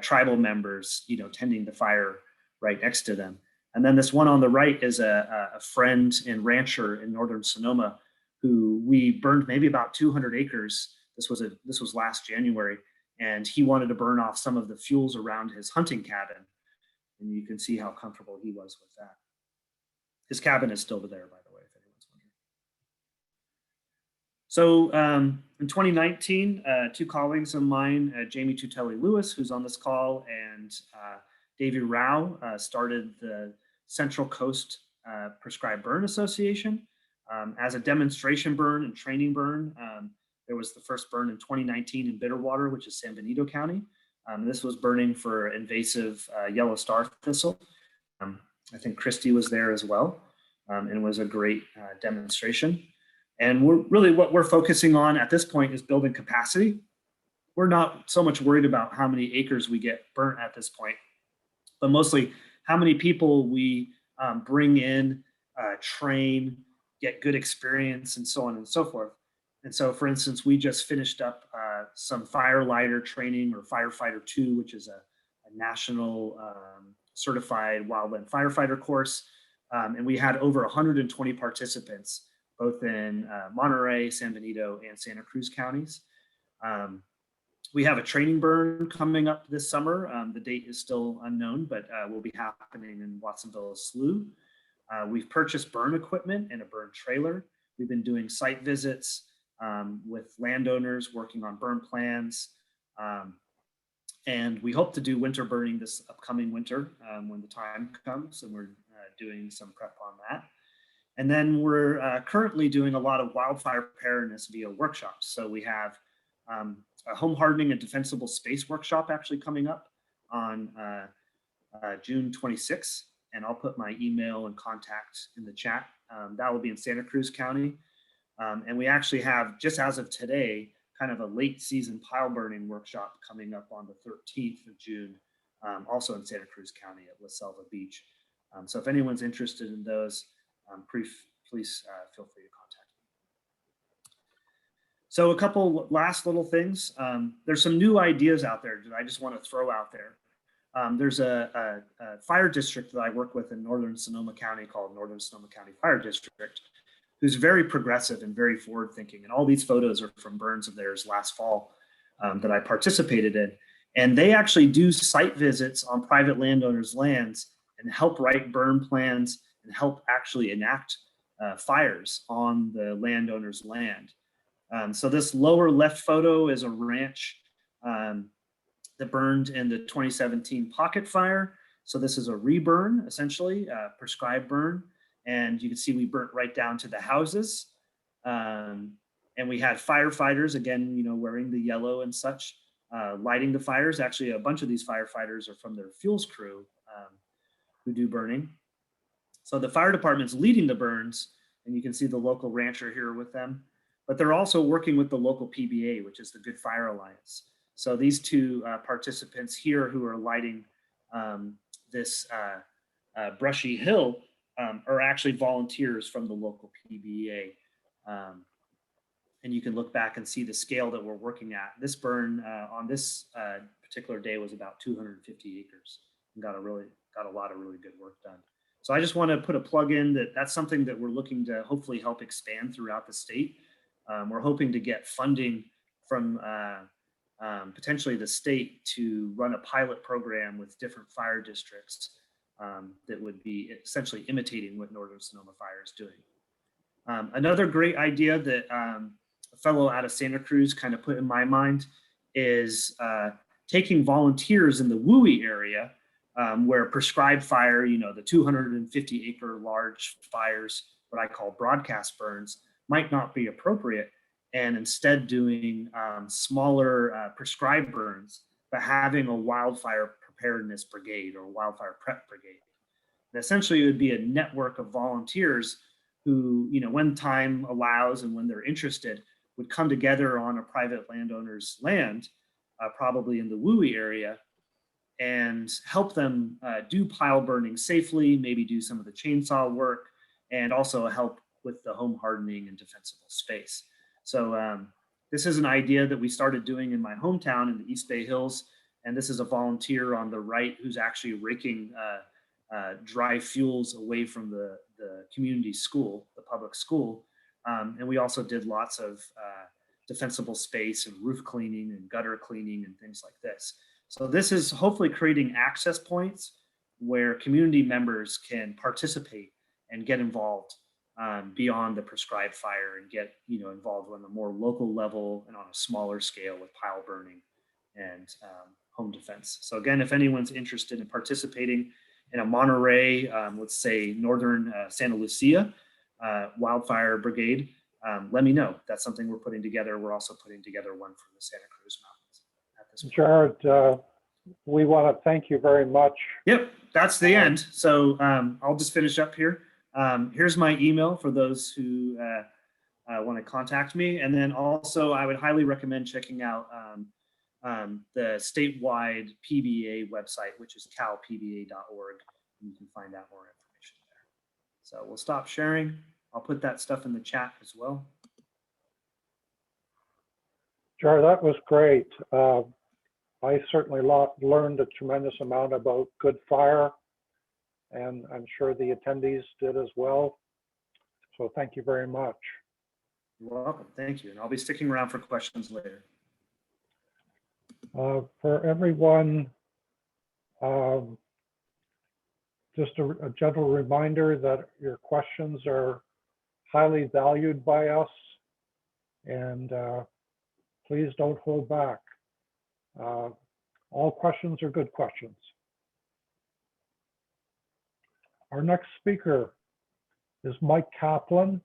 tribal members, tending the fire right next to them. And then this one on the right is a friend and rancher in northern Sonoma who we burned maybe about 200 acres. This was last January, and he wanted to burn off some of the fuels around his hunting cabin. And you can see how comfortable he was with that. His cabin is still there, by the way, if anyone's wondering. So in 2019, two colleagues of mine, Jamie Tutelli-Lewis, who's on this call, and Davey Rao started the Central Coast Prescribed Burn Association as a demonstration burn and training burn. There was the first burn in 2019 in Bitterwater, which is San Benito County. This was burning for invasive yellow star thistle. I think Christy was there as well, and it was a great demonstration. And what we're focusing on at this point is building capacity. We're not so much worried about how many acres we get burnt at this point, but mostly how many people we bring in, train, get good experience, and so on and so forth. And so, for instance, we just finished up some firelighter training, or Firefighter 2, which is a national certified wildland firefighter course. And we had over 120 participants, both in Monterey, San Benito, and Santa Cruz counties. We have a training burn coming up this summer. The date is still unknown, but will be happening in Watsonville Slough. We've purchased burn equipment and a burn trailer. We've been doing site visits with landowners, working on burn plans. And we hope to do winter burning this upcoming winter when the time comes, and we're doing some prep on that. And then we're currently doing a lot of wildfire preparedness via workshops. So we have a home hardening and defensible space workshop actually coming up on June 26th. And I'll put my email and contact in the chat. That will be in Santa Cruz County. And we actually have, just as of today, kind of a late season pile burning workshop coming up on the 13th of June, also in Santa Cruz County at La Selva Beach. So if anyone's interested in those, please feel free to contact me. So a couple last little things. There's some new ideas out there that I just want to throw out there. There's a fire district that I work with in Northern Sonoma County called Northern Sonoma County Fire District, who's very progressive and very forward thinking. And all these photos are from burns of theirs last fall that I participated in. And they actually do site visits on private landowners' lands and help write burn plans and help actually enact fires on the landowner's land. So this lower left photo is a ranch that burned in the 2017 pocket fire. So this is a reburn, essentially, prescribed burn. And you can see we burnt right down to the houses. And we had firefighters, again, wearing the yellow and such, lighting the fires. Actually, a bunch of these firefighters are from their fuels crew who do burning. So the fire department's leading the burns, and you can see the local rancher here with them. But they're also working with the local PBA, which is the Good Fire Alliance. So these two participants here who are lighting this brushy hill are actually volunteers from the local PBA. And you can look back and see the scale that we're working at. This burn on this particular day was about 250 acres and got a lot of really good work done. So I just want to put a plug in that's something that we're looking to hopefully help expand throughout the state. We're hoping to get funding from potentially the state to run a pilot program with different fire districts that would be essentially imitating what Northern Sonoma Fire is doing. Another great idea that a fellow out of Santa Cruz kind of put in my mind is taking volunteers in the WUI area where prescribed fire, the 250 acre large fires, what I call broadcast burns, might not be appropriate, and instead doing smaller prescribed burns, but having a wildfire preparedness brigade or wildfire prep brigade. And essentially it would be a network of volunteers who, when time allows and when they're interested, would come together on a private landowner's land, probably in the WUI area, and help them do pile burning safely, maybe do some of the chainsaw work, and also help with the home hardening and defensible space. So this is an idea that we started doing in my hometown in the East Bay Hills. And this is a volunteer on the right who's actually raking dry fuels away from the community school, the public school. And we also did lots of defensible space and roof cleaning and gutter cleaning and things like this. So this is hopefully creating access points where community members can participate and get involved beyond the prescribed fire and get involved on a more local level and on a smaller scale with pile burning and home defense. So again, if anyone's interested in participating in a Monterey, let's say northern Santa Lucia wildfire brigade, let me know. That's something we're putting together. We're also putting together one for the Santa Cruz Mountains at this point. Jared, we want to thank you very much. Yep, that's the end. So I'll just finish up here. Here's my email for those who want to contact me. And then also I would highly recommend checking out the statewide PBA website, which is calpba.org. And you can find out more information there. So we'll stop sharing. I'll put that stuff in the chat as well. Jared, that was great. I certainly learned a tremendous amount about good fire, and I'm sure the attendees did as well. So thank you very much. You're welcome. Thank you. And I'll be sticking around for questions later. For everyone, just a gentle reminder that your questions are highly valued by us, and please don't hold back. All questions are good questions. Our next speaker is Mike Kaplan.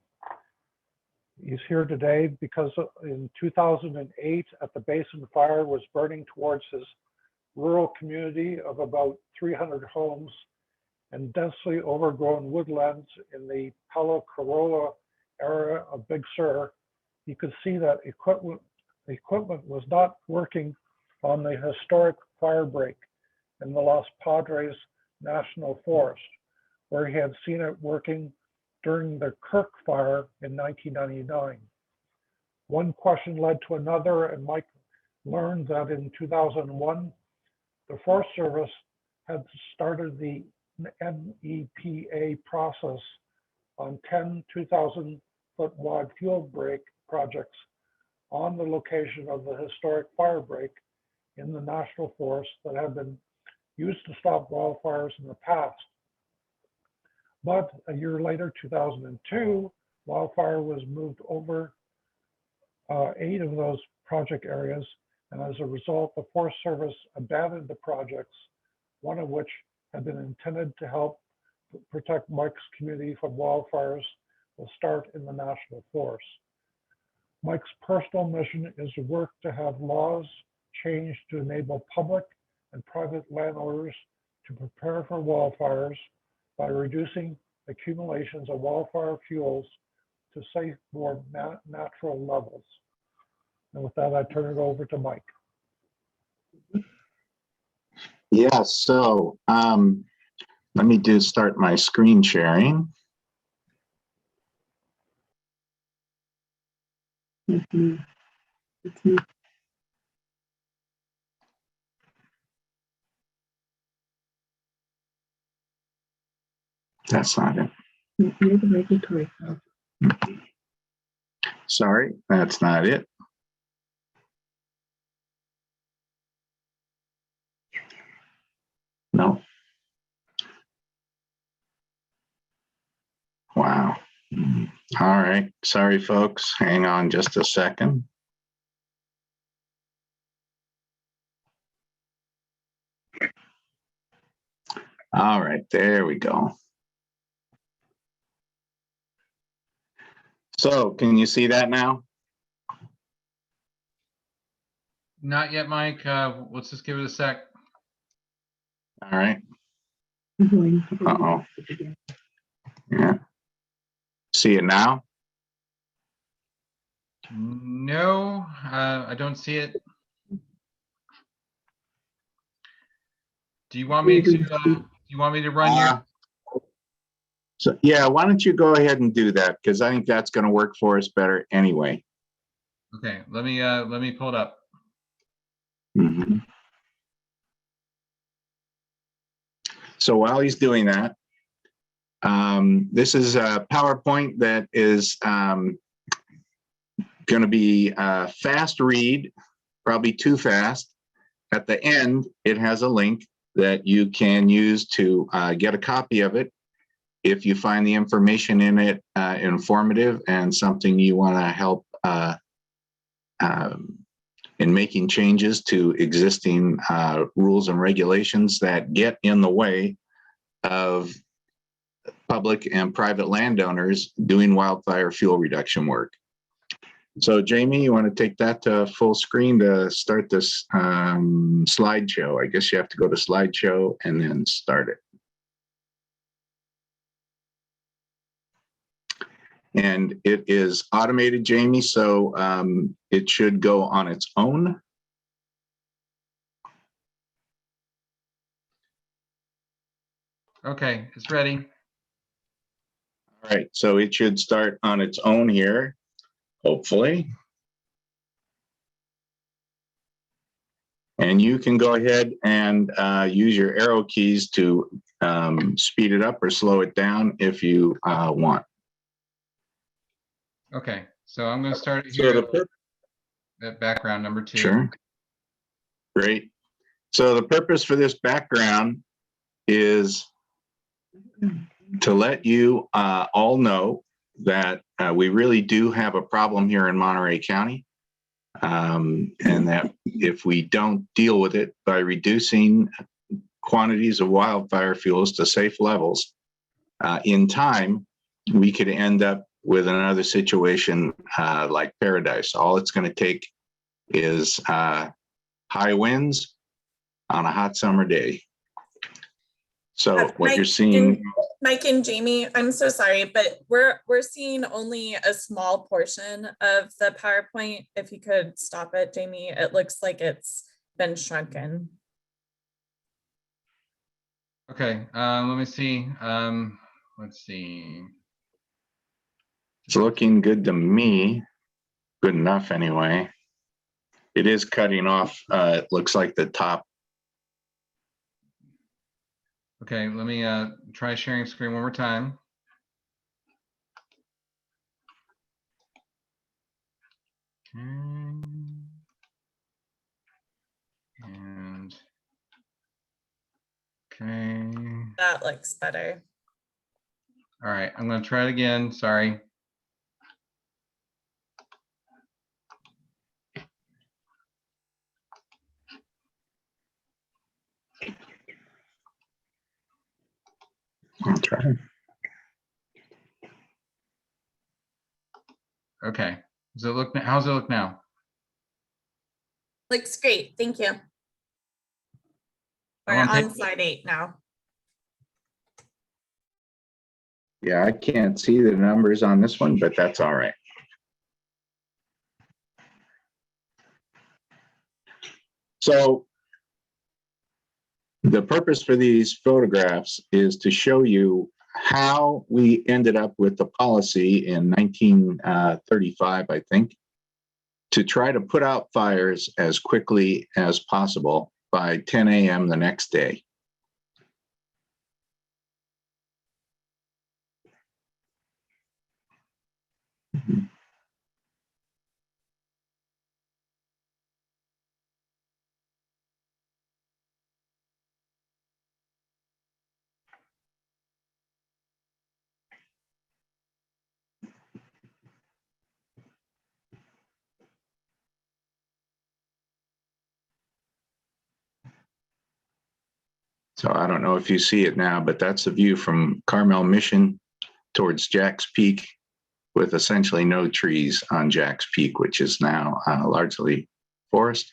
He's here today because in 2008, at the Basin Fire was burning towards his rural community of about 300 homes and densely overgrown woodlands in the Palo Corolla area of Big Sur. You could see that equipment was not working on the historic fire break in the Los Padres National Forest, where he had seen it working during the Kirk fire in 1999. One question led to another, and Mike learned that in 2001, the Forest Service had started the NEPA process on 10 2,000-foot wide fuel break projects on the location of the historic fire break in the National Forest that had been used to stop wildfires in the past. But a year later, 2002, wildfire was moved over 8 of those project areas. And as a result, the Forest Service abandoned the projects, one of which had been intended to help protect Mike's community from wildfires, will start in the National Forest. Mike's personal mission is to work to have laws changed to enable public and private landowners to prepare for wildfires by reducing accumulations of wildfire fuels to safe, more natural levels. And with that, I turn it over to Mike. Yeah, so let me start my screen sharing. That's not it. Sorry, that's not it. No. Wow. All right. Sorry, folks. Hang on just a second. All right, there we go. So can you see that now? Not yet, Mike. Let's just give it a sec. All right. Uh-oh. Yeah. See it now? No, I don't see it. Do you want me to run your? So yeah, why don't you go ahead and do that, because I think that's going to work for us better anyway. Okay, let me pull it up. Mm-hmm. So while he's doing that, this is a PowerPoint that is going to be a fast read, probably too fast. At the end, it has a link that you can use to get a copy of it. if you find the information in it informative and something you want to help in making changes to existing rules and regulations that get in the way of public and private landowners doing wildfire fuel reduction work. So Jamie, you want to take that to full screen to start this slideshow? I guess you have to go to slideshow and then start it. And it is automated, Jamie, so it should go on its own. Okay, it's ready. All right, so it should start on its own here, hopefully. And you can go ahead and use your arrow keys to speed it up or slow it down if you want. Okay, so I'm going to start So here the at background number 2. Sure. Great. So the purpose for this background is to let you all know that we really do have a problem here in Monterey County. And that if we don't deal with it by reducing quantities of wildfire fuels to safe levels, in time, we could end up with another situation like Paradise. All it's going to take is high winds on a hot summer day. So what you're seeing, Mike and Jamie, I'm so sorry, but we're seeing only a small portion of the PowerPoint. If you could stop it, Jamie, it looks like it's been shrunken. Okay, let me see. Let's see. it's looking good to me. Good enough anyway. It is cutting off, it looks like the top. Okay, let me try sharing screen one more time. Okay. And okay. That looks better. All right, I'm going to try it again. Sorry. Okay. Okay. Does it look? How's it look now? Looks great. Thank you. We're I'm on on slide 8 now. Yeah, I can't see the numbers on this one, but that's all right. So the purpose for these photographs is to show you how we ended up with the policy in 1935, I think, to try to put out fires as quickly as possible by 10 a.m. the next day. So I don't know if you see it now, but that's a view from Carmel Mission towards Jack's Peak, with essentially no trees on Jack's Peak, which is now largely forest.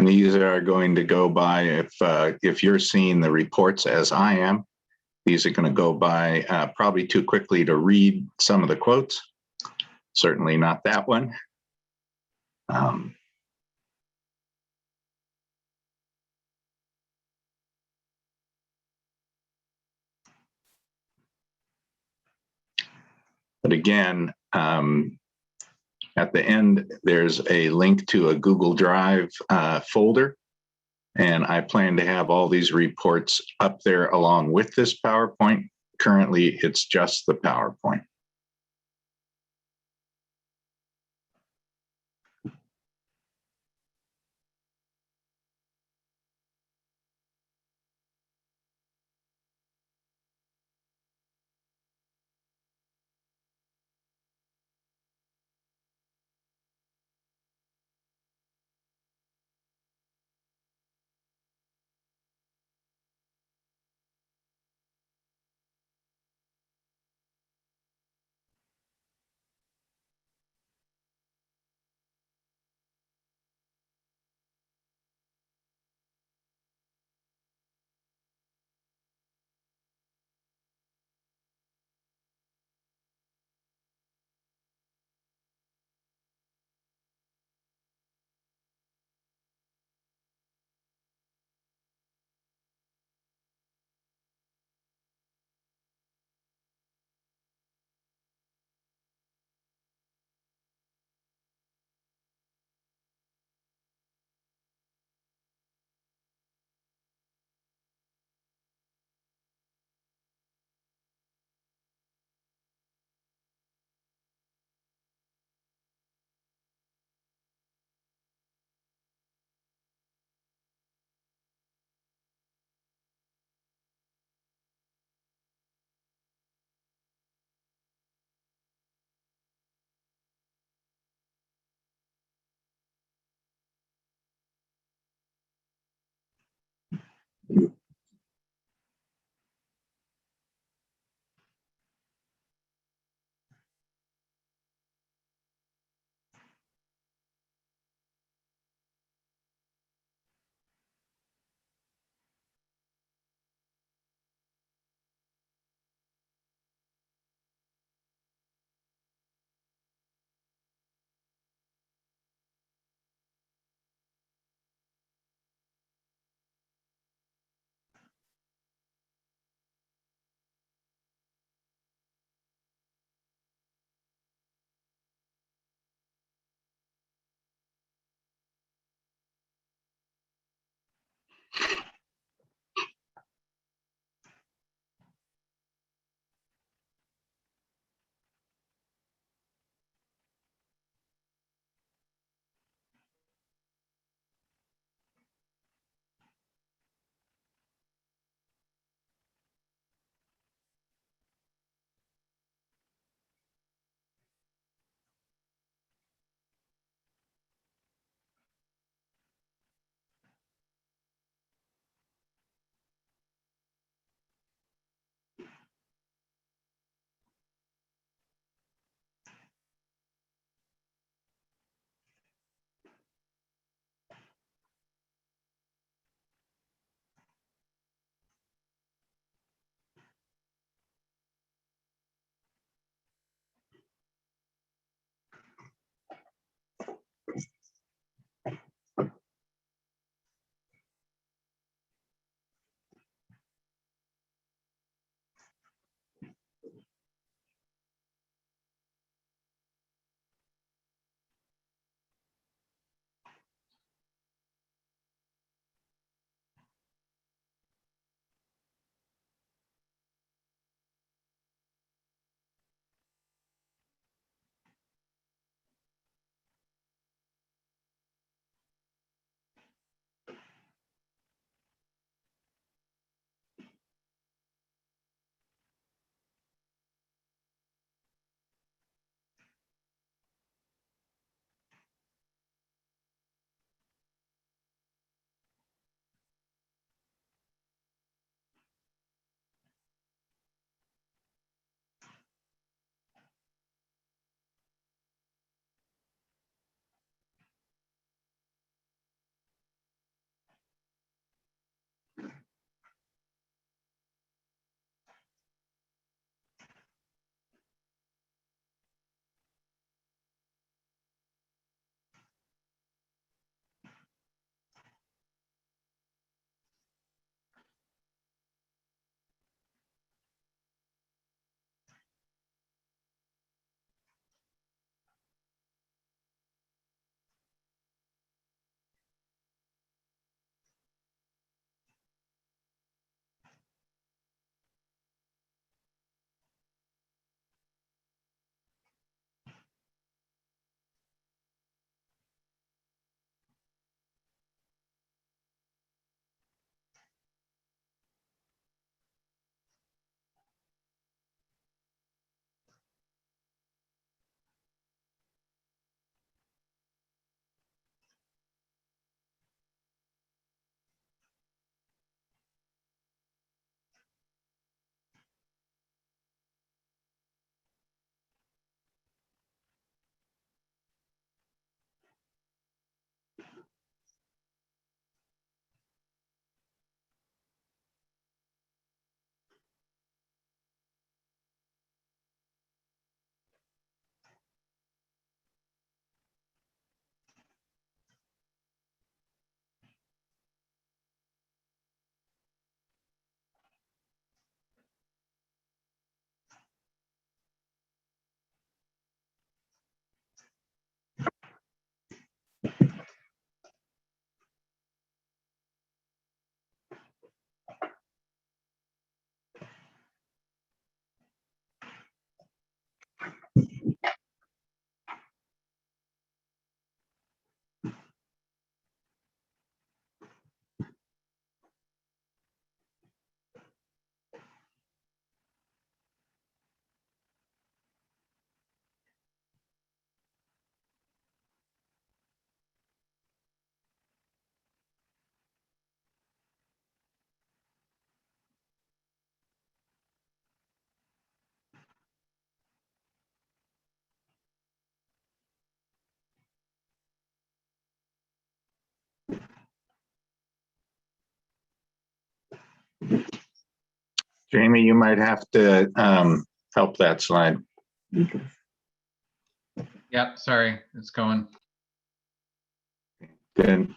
And these are going to go by, if you're seeing the reports as I am, these are going to go by probably too quickly to read some of the quotes. Certainly not that one. But again, at the end, there's a link to a Google Drive folder. And I plan to have all these reports up there along with this PowerPoint. Currently, it's just the PowerPoint. Jamie, you might have to help that slide. Yep, sorry, it's going. Good.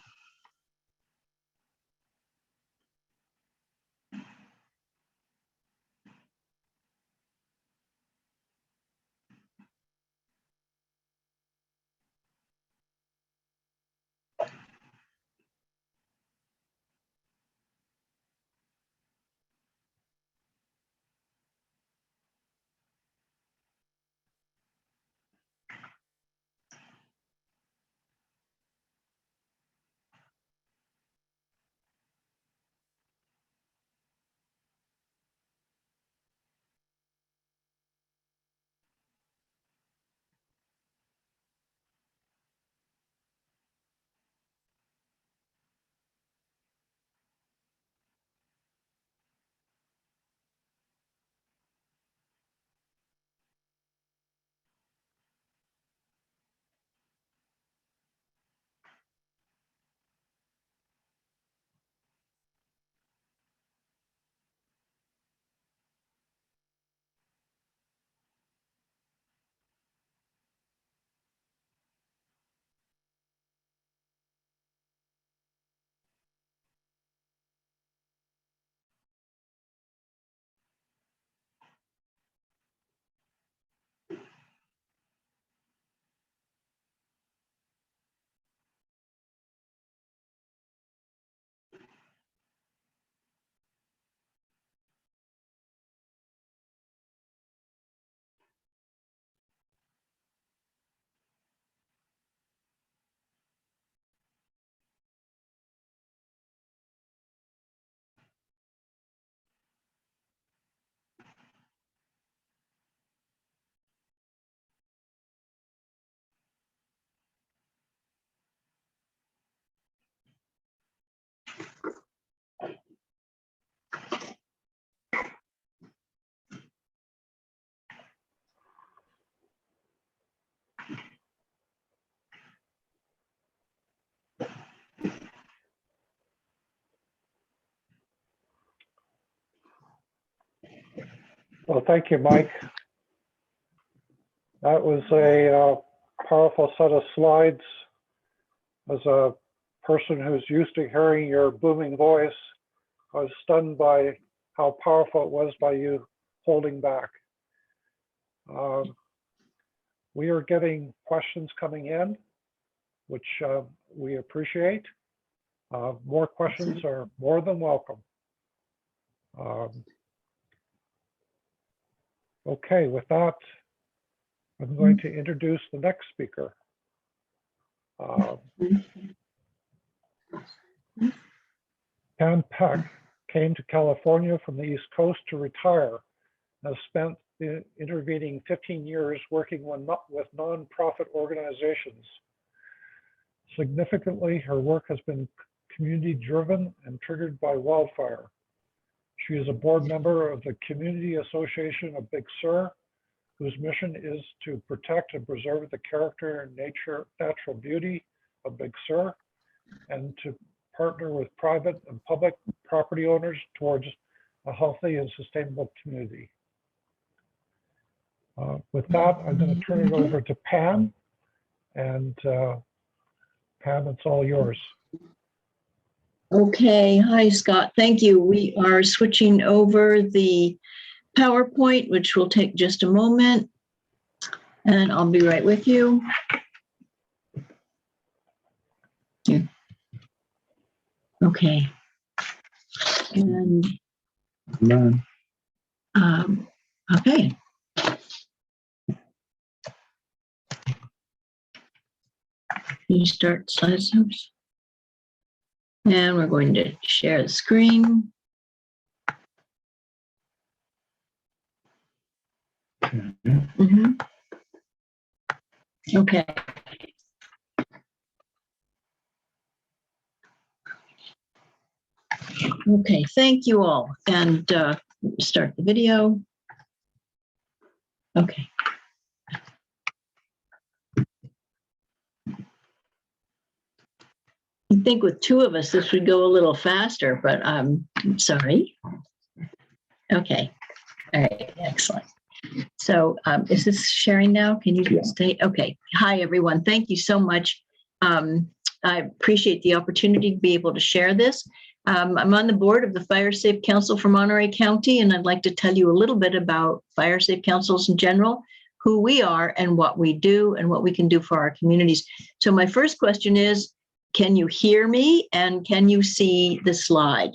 Well, thank you, Mike. That was a powerful set of slides. As a person who's used to hearing your booming voice, I was stunned by how powerful it was by you holding back. We are getting questions coming in, which we appreciate. More questions are more than welcome. Okay, with that, I'm going to introduce the next speaker. Pam Peck came to California from the East Coast to retire and has spent the intervening 15 years working with nonprofit organizations. Significantly, her work has been community-driven and triggered by wildfire. She is a board member of the Community Association of Big Sur, whose mission is to protect and preserve the character and natural beauty of Big Sur, and to partner with private and public property owners towards a healthy and sustainable community. With that, I'm going to turn it over to Pam, and Pam, it's all yours. Okay, hi Scott, thank you. We are switching over the PowerPoint, which will take just a moment, and I'll be right with you. Here. Okay. And okay. You start slideshows. And we're going to share the screen. Okay. Okay, thank you all. And start the video. Okay. You'd think with two of us, this would go a little faster, but I'm sorry. Okay. All right. Excellent. So is this sharing now? Can you stay? Okay. Hi, everyone. Thank you so much. I appreciate the opportunity to be able to share this. I'm on the board of the Fire Safe Council for Monterey County, and I'd like to tell you a little bit about Fire Safe Councils in general, who we are and what we do and what we can do for our communities. So my first question is, can you hear me and can you see the slide?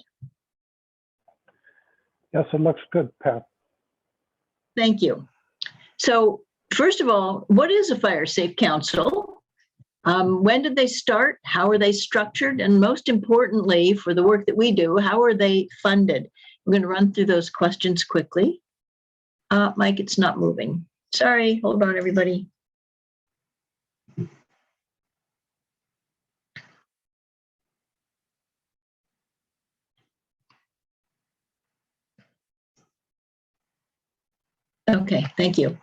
Yes, it looks good, Pat. Thank you. So first of all, what is a Fire Safe Council? When did they start? How are they structured? And most importantly, for the work that we do, how are they funded? We're going to run through those questions quickly. Mike, it's not moving. Sorry, hold on, everybody. Okay, thank you.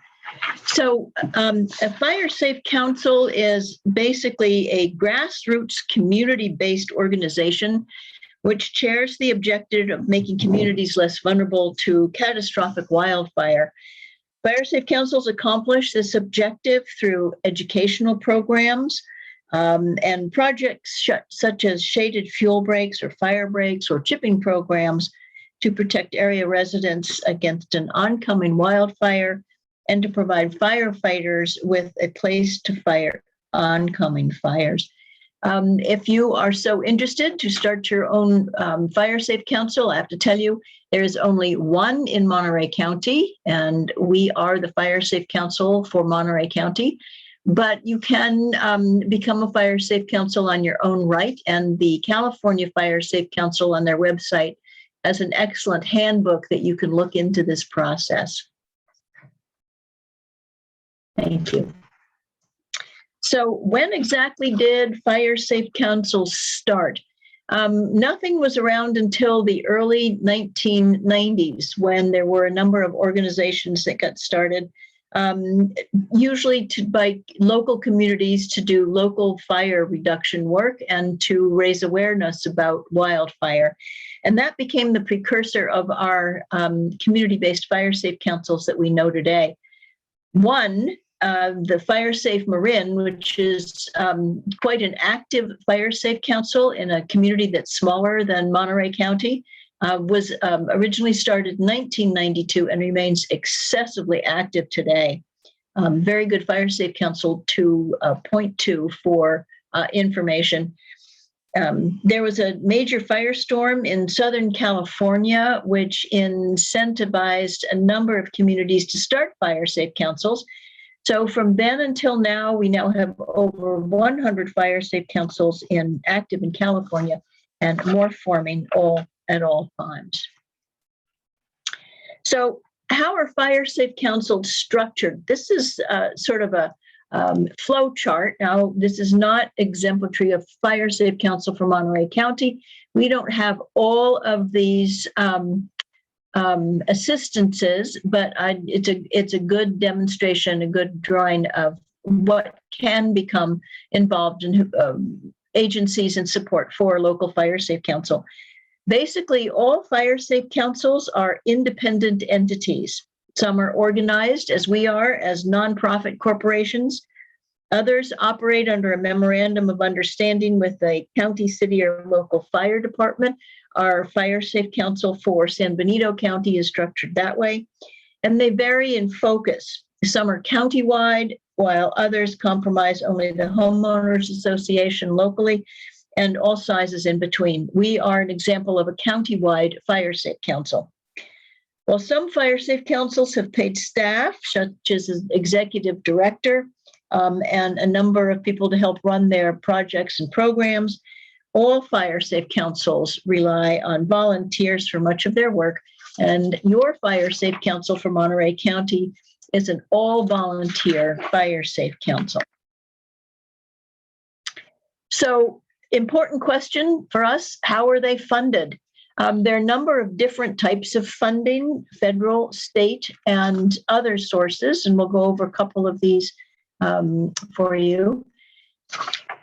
So a Fire Safe Council is basically a grassroots community-based organization which shares the objective of making communities less vulnerable to catastrophic wildfire. Fire Safe Councils accomplish this objective through educational programs and projects such as shaded fuel breaks or fire breaks or chipping programs to protect area residents against an oncoming wildfire and to provide firefighters with a place to fight oncoming fires. If you are so interested to start your own Fire Safe Council, I have to tell you, there is only one in Monterey County, and we are the Fire Safe Council for Monterey County. But you can become a Fire Safe Council on your own right, and the California Fire Safe Council on their website has an excellent handbook that you can look into this process. Thank you. So when exactly did Fire Safe Councils start? Nothing was around until the early 1990s when there were a number of organizations that got started, usually by local communities to do local fire reduction work and to raise awareness about wildfire. And that became the precursor of our community-based Fire Safe Councils that we know today. One, the Fire Safe Marin, which is quite an active Fire Safe Council in a community that's smaller than Monterey County, was originally started in 1992 and remains excessively active today. Very good Fire Safe Council to point to for information. There was a major firestorm in Southern California, which incentivized a number of communities to start Fire Safe Councils. So from then until now, we now have over 100 Fire Safe Councils active in California and more forming at all times. So how are Fire Safe Councils structured? This is sort of a flow chart. Now, this is not exemplary of Fire Safe Council for Monterey County. We don't have all of these assistances, but it's a good demonstration, a good drawing of what can become involved in agencies and support for local Fire Safe Council. Basically, all Fire Safe Councils are independent entities. Some are organized, as we are, as nonprofit corporations. Others operate under a memorandum of understanding with a county, city, or local fire department. Our Fire Safe Council for San Benito County is structured that way, and they vary in focus. Some are countywide, while others comprise only the homeowners association locally, and all sizes in between. We are an example of a countywide Fire Safe Council. While some Fire Safe Councils have paid staff, such as an executive director, and a number of people to help run their projects and programs, all Fire Safe Councils rely on volunteers for much of their work, and your Fire Safe Council for Monterey County is an all-volunteer Fire Safe Council. So, important question for us, how are they funded? There are a number of different types of funding, federal, state, and other sources, and we'll go over a couple of these for you.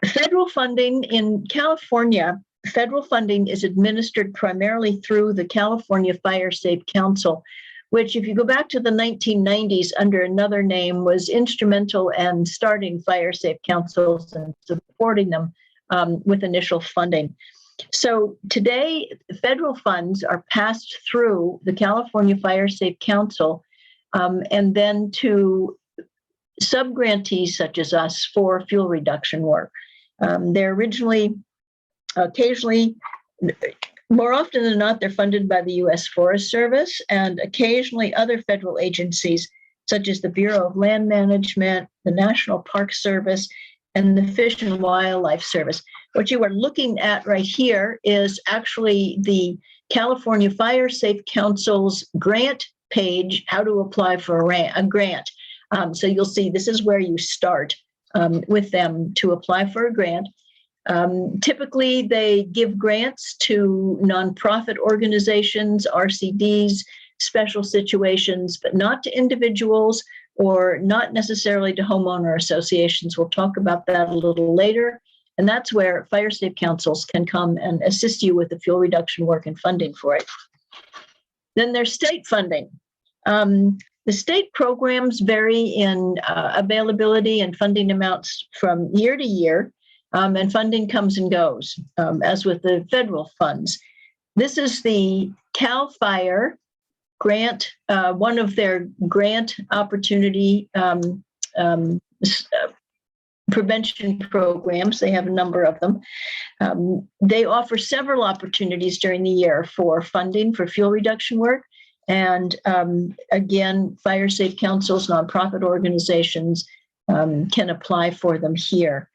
Federal funding in California, federal funding is administered primarily through the California Fire Safe Council, which, if you go back to the 1990s under another name, was instrumental in starting fire safe councils and supporting them with initial funding. So today, federal funds are passed through the California Fire Safe Council and then to subgrantees such as us for fuel reduction work. They're originally, occasionally, more often than not, they're funded by the U.S. Forest Service and occasionally other federal agencies such as the Bureau of Land Management, the National Park Service, and the Fish and Wildlife Service. What you are looking at right here is actually the California Fire Safe Council's grant page, how to apply for a grant. So you'll see this is where you start with them to apply for a grant. Typically, they give grants to nonprofit organizations, RCDs, special situations, but not to individuals or not necessarily to homeowner associations. We'll talk about that a little later. And that's where fire safe councils can come and assist you with the fuel reduction work and funding for it. Then there's state funding. The state programs vary in availability and funding amounts from year to year, and funding comes and goes, as with the federal funds. This is the CAL FIRE grant, one of their grant opportunity prevention programs. They have a number of them. They offer several opportunities during the year for funding for fuel reduction work. And again, fire safe councils, nonprofit organizations can apply for them here.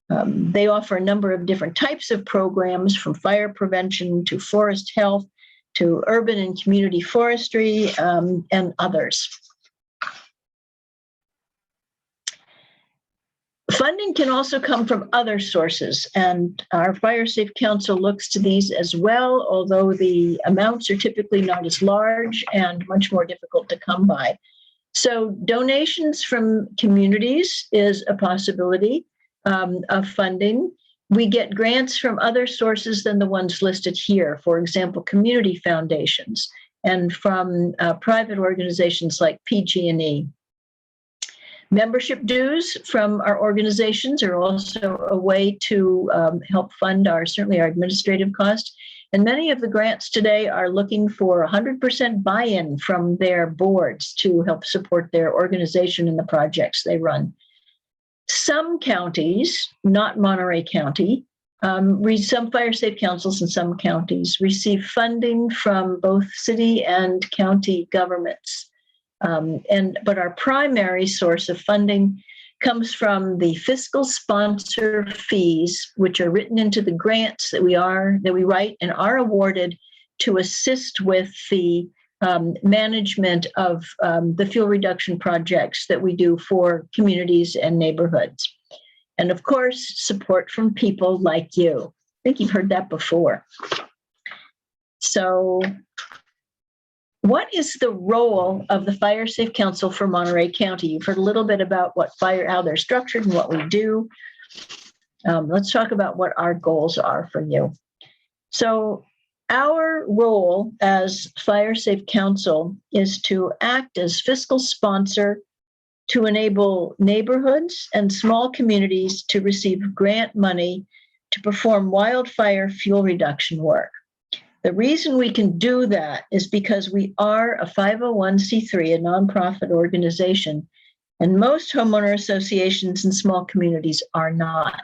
They offer a number of different types of programs, from fire prevention to forest health to urban and community forestry and others. Funding can also come from other sources, and our Fire Safe Council looks to these as well, although the amounts are typically not as large and much more difficult to come by. So donations from communities is a possibility of funding. We get grants from other sources than the ones listed here, for example, community foundations, and from private organizations like PG&E. Membership dues from our organizations are also a way to help fund certainly our administrative costs. And many of the grants today are looking for 100% buy-in from their boards to help support their organization and the projects they run. Some counties, not Monterey County, some fire safe councils in some counties receive funding from both city and county governments. But our primary source of funding comes from the fiscal sponsor fees, which are written into the grants that we write and are awarded to assist with the management of the fuel reduction projects that we do for communities and neighborhoods. And of course, support from people like you. I think you've heard that before. So what is the role of the Fire Safe Council for Monterey County? You've heard a little bit about how they're structured and what we do. Let's talk about what our goals are for you. So our role as Fire Safe Council is to act as fiscal sponsor to enable neighborhoods and small communities to receive grant money to perform wildfire fuel reduction work. The reason we can do that is because we are a 501c3, a nonprofit organization, and most homeowner associations and small communities are not.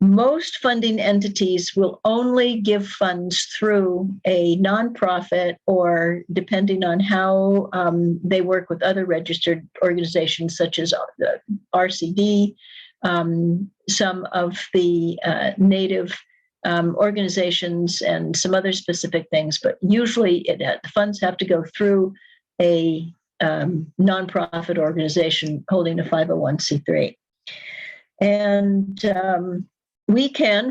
Most funding entities will only give funds through a nonprofit, or depending on how they work with other registered organizations such as the RCD, some of the native organizations, and some other specific things, but usually the funds have to go through a nonprofit organization holding a 501c3. And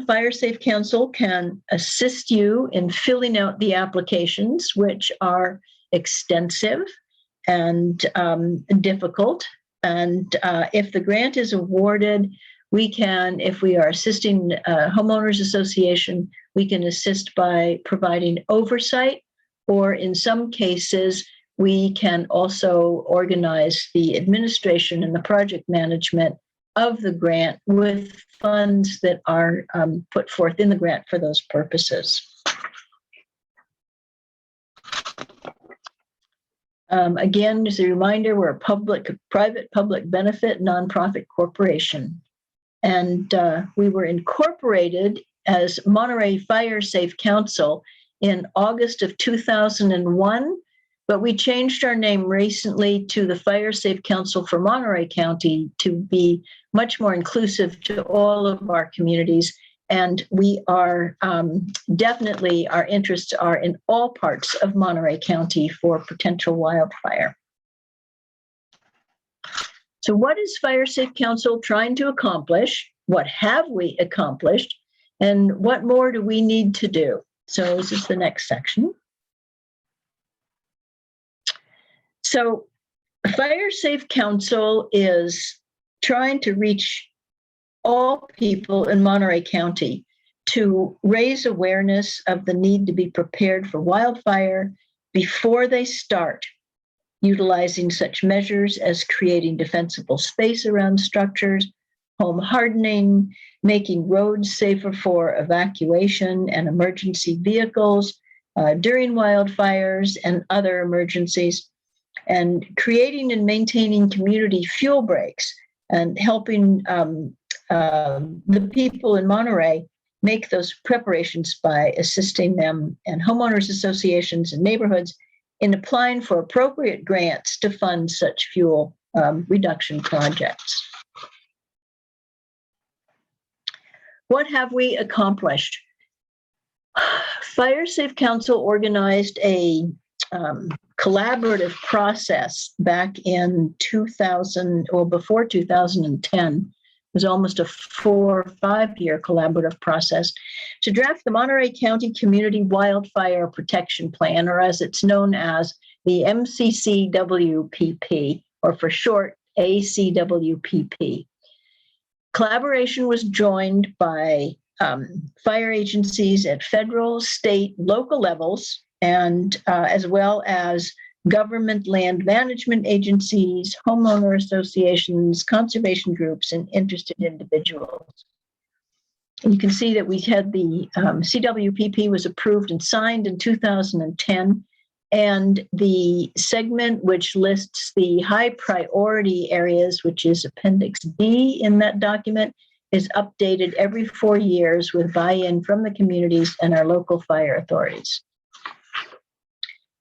Fire Safe Council can assist you in filling out the applications, which are extensive and difficult. And if the grant is awarded, We can, if we are assisting a homeowners association, we can assist by providing oversight, or in some cases, we can also organize the administration and the project management of the grant with funds that are put forth in the grant for those purposes. Again, as a reminder, we're a private public benefit nonprofit corporation. And we were incorporated as Monterey Fire Safe Council in August of 2001, but we changed our name recently to the Fire Safe Council for Monterey County to be much more inclusive to all of our communities. And we are definitely, our interests are in all parts of Monterey County for potential wildfire. So what is Fire Safe Council trying to accomplish? What have we accomplished? And what more do we need to do? So this is the next section. So Fire Safe Council is trying to reach all people in Monterey County to raise awareness of the need to be prepared for wildfire before they start, utilizing such measures as creating defensible space around structures, home hardening, making roads safer for evacuation and emergency vehicles during wildfires and other emergencies, and creating and maintaining community fuel breaks and helping the people in Monterey make those preparations by assisting them and homeowners associations and neighborhoods in applying for appropriate grants to fund such fuel reduction projects. What have we accomplished? Fire Safe Council organized a collaborative process back in 2000, or before 2010. It was almost a 4 or 5 year collaborative process to draft the Monterey County Community Wildfire Protection Plan, or as it's known as the MCCWPP, or for short, ACWPP. Collaboration was joined by fire agencies at federal, state, local levels, and as well as government land management agencies, homeowner associations, conservation groups, and interested individuals. And you can see that we had the CWPP was approved and signed in 2010. And the segment which lists the high priority areas, which is Appendix B in that document, is updated every 4 years with buy-in from the communities and our local fire authorities.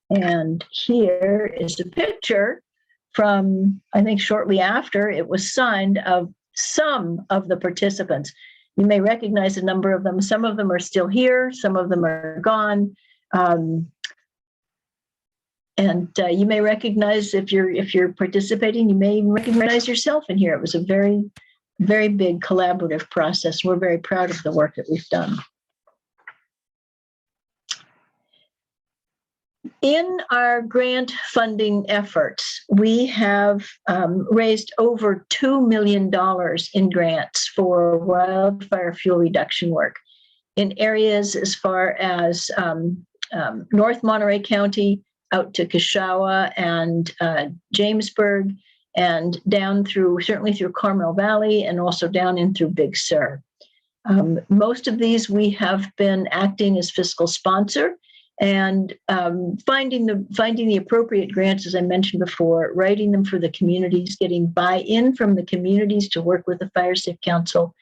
And here is a picture from, I think, shortly after it was signed, of some of the participants. You may recognize a number of them. Some of them are still here. Some of them are gone. And you may recognize, if you're participating, you may recognize yourself in here. It was a very, very big collaborative process. We're very proud of the work that we've done. In our grant funding efforts, we have raised over $2 million in grants for wildfire fuel reduction work in areas as far as North Monterey County, out to Kashawa and Jamesburg, and down through, certainly through Carmel Valley, and also down in through Big Sur. Most of these we have been acting as fiscal sponsor and finding the appropriate grants, as I mentioned before, writing them for the communities, getting buy-in from the communities to work with the Fire Safe Council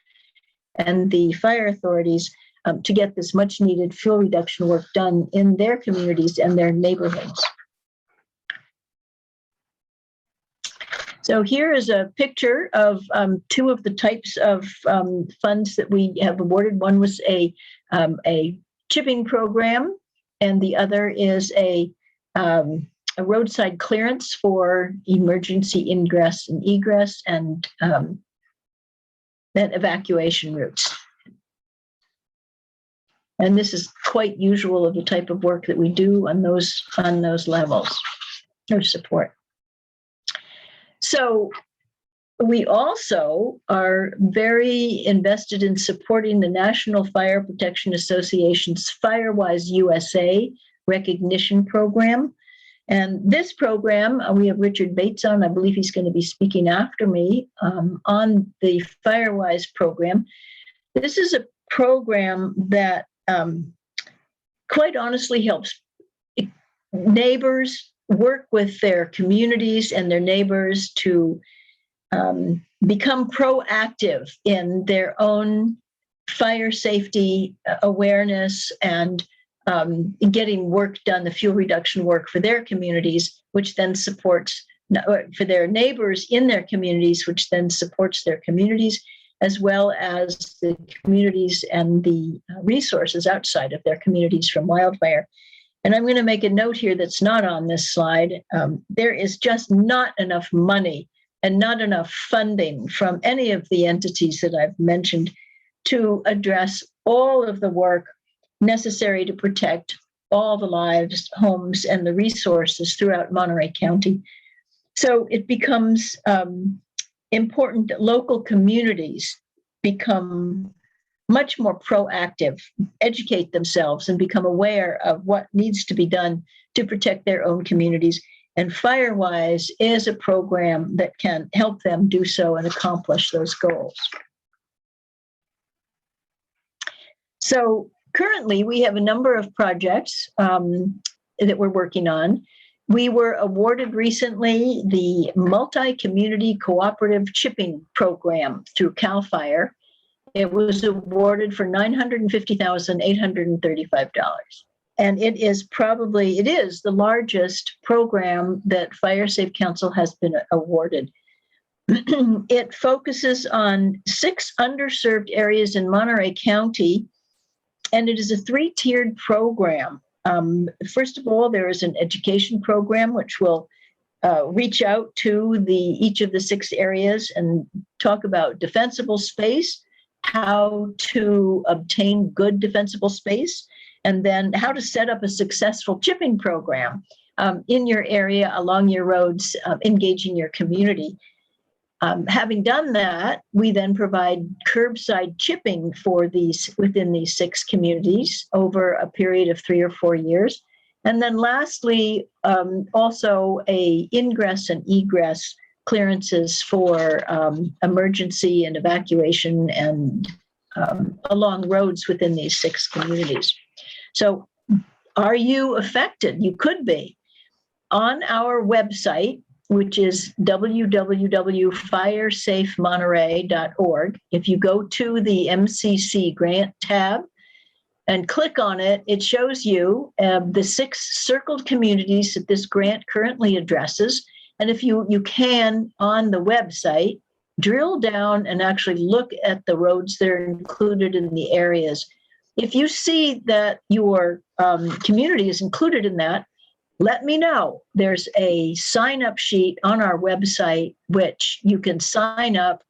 and the fire authorities to get this much needed fuel reduction work done in their communities and their neighborhoods. So here is a picture of two of the types of funds that we have awarded. One was a chipping program, and the other is a roadside clearance for emergency ingress and egress and then evacuation routes. And this is quite usual of the type of work that we do on those levels of support. So we also are very invested in supporting the National Fire Protection Association's Firewise USA recognition program. And this program, we have Richard Bates on. I believe he's going to be speaking after me on the Firewise program. This is a program that quite honestly helps neighbors work with their communities and their neighbors to become proactive in their own fire safety awareness and getting work done, the fuel reduction work for their communities, which then supports for their neighbors in their communities, which then supports their communities, as well as the communities and the resources outside of their communities from wildfire. And I'm going to make a note here that's not on this slide. There is just not enough money and not enough funding from any of the entities that I've mentioned to address all of the work necessary to protect all the lives, homes, and the resources throughout Monterey County. So it becomes important that local communities become much more proactive, educate themselves, and become aware of what needs to be done to protect their own communities. And Firewise is a program that can help them do so and accomplish those goals. So currently, we have a number of projects that we're working on. We were awarded recently the Multi-Community Cooperative Chipping Program through CAL FIRE. It was awarded for $950,835. And it is the largest program that Fire Safe Council has been awarded. It focuses on 6 underserved areas in Monterey County, and it is a 3-tiered program. First of all, there is an education program which will reach out to each of the 6 areas and talk about defensible space, how to obtain good defensible space, and then how to set up a successful chipping program in your area, along your roads, engaging your community. Having done that, we then provide curbside chipping for within these 6 communities over a period of 3 or 4 years. And then lastly, also a ingress and egress clearances for emergency and evacuation and along roads within these 6 communities. So are you affected? You could be. On our website, which is www.firesafemonterey.org. If you go to the MCC grant tab and click on it, it shows you the 6 circled communities that this grant currently addresses. And if you can, on the website, drill down and actually look at the roads that are included in the areas. If you see that your community is included in that, let me know. There's a sign-up sheet on our website, which you can sign up,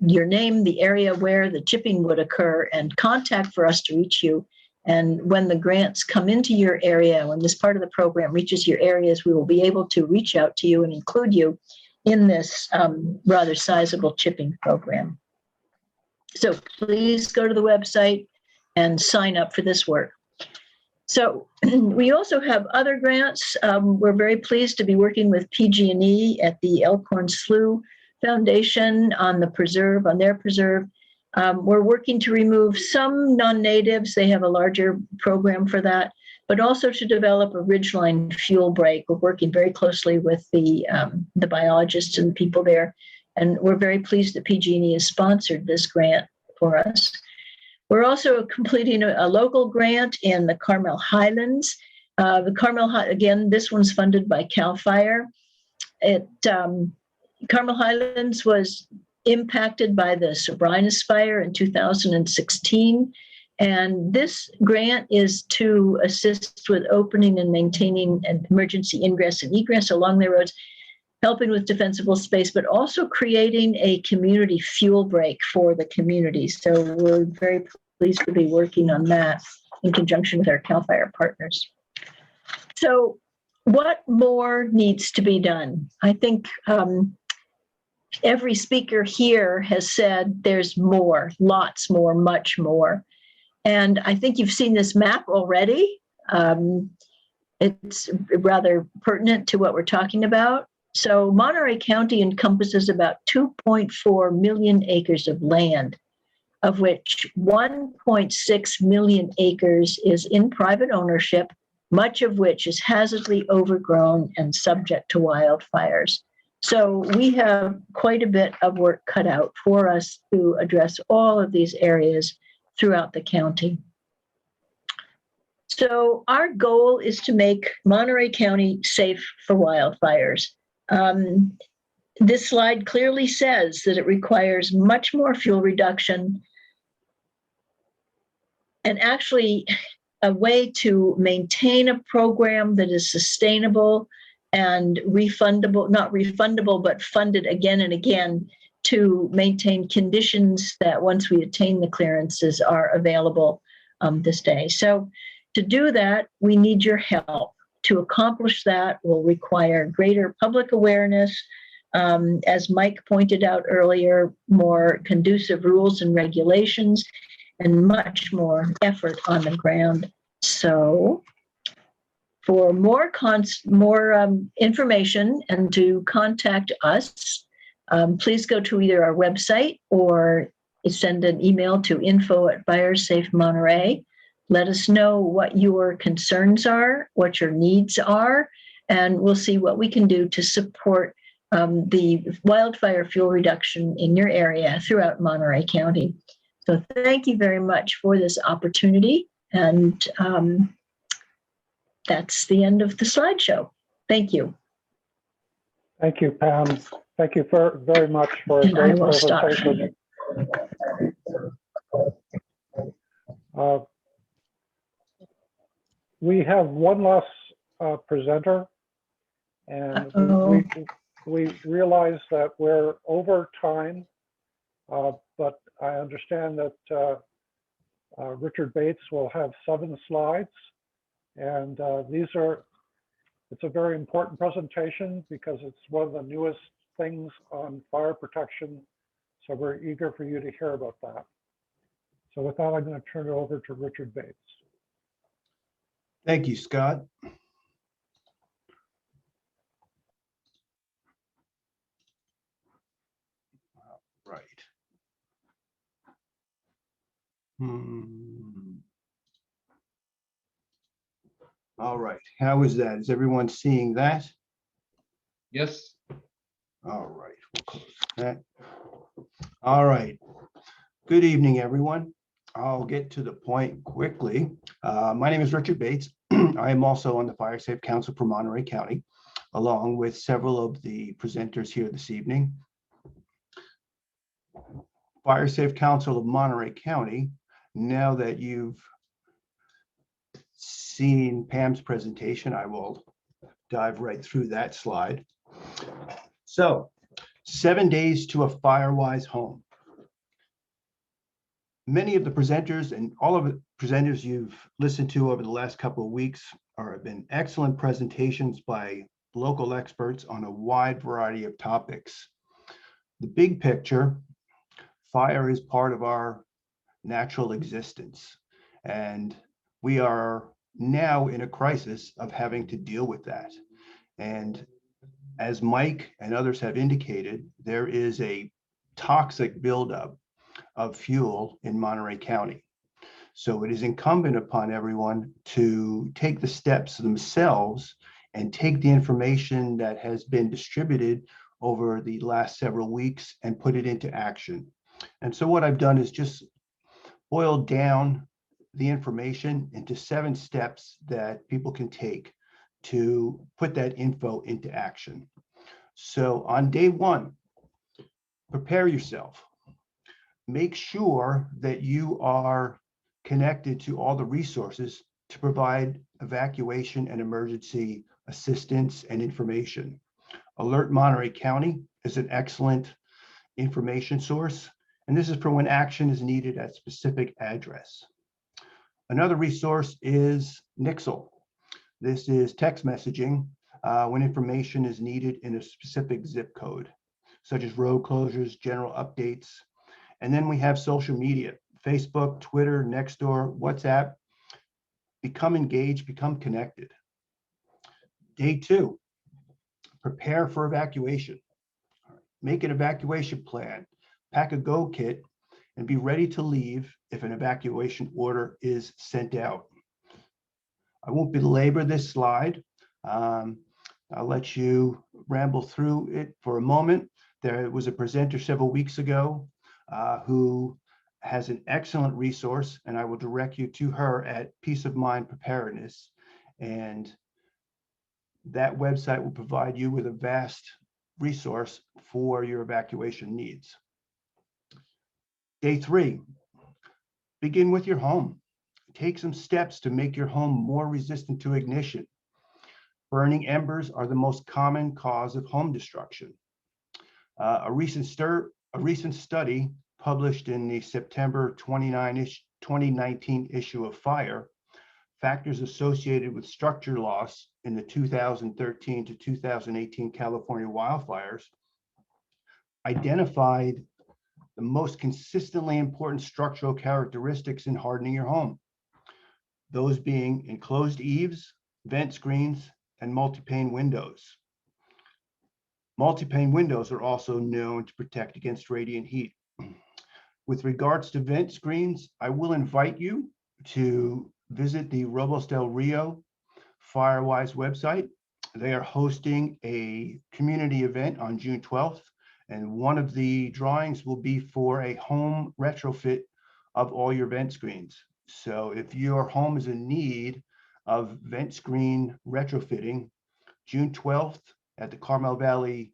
your name, the area where the chipping would occur, and contact for us to reach you. And when the grants come into your area, when this part of the program reaches your areas, we will be able to reach out to you and include you in this rather sizable chipping program. So please go to the website and sign up for this work. So we also have other grants. We're very pleased to be working with PG&E at the Elkhorn Slough Foundation on their preserve. We're working to remove some non-natives. They have a larger program for that, but also to develop a ridgeline fuel break. We're working very closely with the biologists and the people there, and we're very pleased that PG&E has sponsored this grant for us. We're also completing a local grant in the Carmel Highlands. Again, this one's funded by CAL FIRE. Carmel Highlands was impacted by the Sobrinus fire in 2016. And this grant is to assist with opening and maintaining an emergency ingress and egress along the roads, helping with defensible space, but also creating a community fuel break for the community. So we're very pleased to be working on that in conjunction with our CAL FIRE partners. So what more needs to be done? I think every speaker here has said there's more, lots more, much more. And I think you've seen this map already. It's rather pertinent to what we're talking about. So Monterey County encompasses about 2.4 million acres of land, of which 1.6 million acres is in private ownership, much of which is hazardly overgrown and subject to wildfires. So we have quite a bit of work cut out for us to address all of these areas throughout the county. So our goal is to make Monterey County safe for wildfires. This slide clearly says that it requires much more fuel reduction and actually a way to maintain a program that is sustainable and refundable, not refundable, but funded again and again to maintain conditions that once we attain the clearances are available this day. So to do that, we need your help. To accomplish that will require greater public awareness, as Mike pointed out earlier, more conducive rules and regulations, and much more effort on the ground. So for more information and to contact us, please go to either our website or send an email to info@FireSafeMonterey. Let us know what your concerns are, what your needs are, and we'll see what we can do to support the wildfire fuel reduction in your area throughout Monterey County. So thank you very much for this opportunity. And that's the end of the slideshow. Thank you. Thank you, Pam. Thank you very much for a And I great will stop. presentation. We have one last presenter, and we realize that we're over time, but I understand that Richard Bates will have 7 slides, and it's a very important presentation because it's one of the newest things on fire protection, so we're eager for you to hear about that. So with that, I'm going to turn it over to Richard Bates. Thank you, Scott. Right. All right. How is that? Is everyone seeing that? Yes. All right. We'll close that. All right. Good evening, everyone. I'll get to the point quickly. My name is Richard Bates. I am also on the Fire Safe Council for Monterey County, along with several of the presenters here this evening. Fire Safe Council of Monterey County, now that you've seen Pam's presentation, I will dive right through that slide. So, 7 days to a Firewise home. Many of the presenters and all of the presenters you've listened to over the last couple of weeks have been excellent presentations by local experts on a wide variety of topics. The big picture, fire is part of our natural existence, and we are now in a crisis of having to deal with that. And as Mike and others have indicated, there is a toxic buildup of fuel in Monterey County. So it is incumbent upon everyone to take the steps themselves and take the information that has been distributed over the last several weeks and put it into action. And so what I've done is just boiled down the information into 7 steps that people can take to put that info into action. So on day 1, prepare yourself. Make sure that you are connected to all the resources to provide evacuation and emergency assistance and information. Alert Monterey County is an excellent information source, and this is for when action is needed at a specific address. Another resource is Nixle. This is text messaging when information is needed in a specific zip code. such as road closures, general updates. And then we have social media, Facebook, Twitter, Nextdoor, WhatsApp. Become engaged, become connected. Day 2, prepare for evacuation. Make an evacuation plan, pack a go kit, and be ready to leave if an evacuation order is sent out. I won't belabor this slide. I'll let you ramble through it for a moment. There was a presenter several weeks ago who has an excellent resource, and I will direct you to her at Peace of Mind Preparedness. And that website will provide you with a vast resource for your evacuation needs. Day 3, begin with your home. Take some steps to make your home more resistant to ignition. Burning embers are the most common cause of home destruction. A recent study published in the September 2019 issue of Fire, factors associated with structure loss in the 2013 to 2018 California wildfires, identified the most consistently important structural characteristics in hardening your home. Those being enclosed eaves, vent screens, and multi-pane windows. Multi-pane windows are also known to protect against radiant heat. With regards to vent screens, I will invite you to visit the Robos del Rio Firewise website. They are hosting a community event on June 12th, and one of the drawings will be for a home retrofit of all your vent screens. So if your home is in need of vent screen retrofitting, June 12th at the Carmel Valley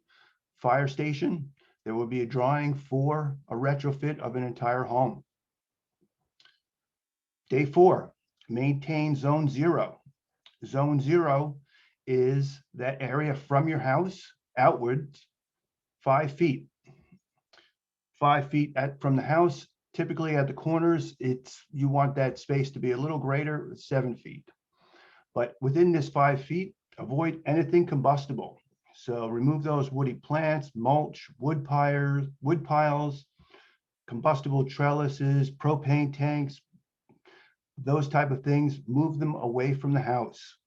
Fire Station, there will be a drawing for a retrofit of an entire home. Day 4, maintain zone 0. Zone 0 is that area from your house outwards 5 feet. 5 feet from the house, typically at the corners, you want that space to be a little greater, 7 feet. But within this 5 feet, avoid anything combustible. So remove those woody plants, mulch, wood piles, combustible trellises, propane tanks, those type of things. Move them away from the house.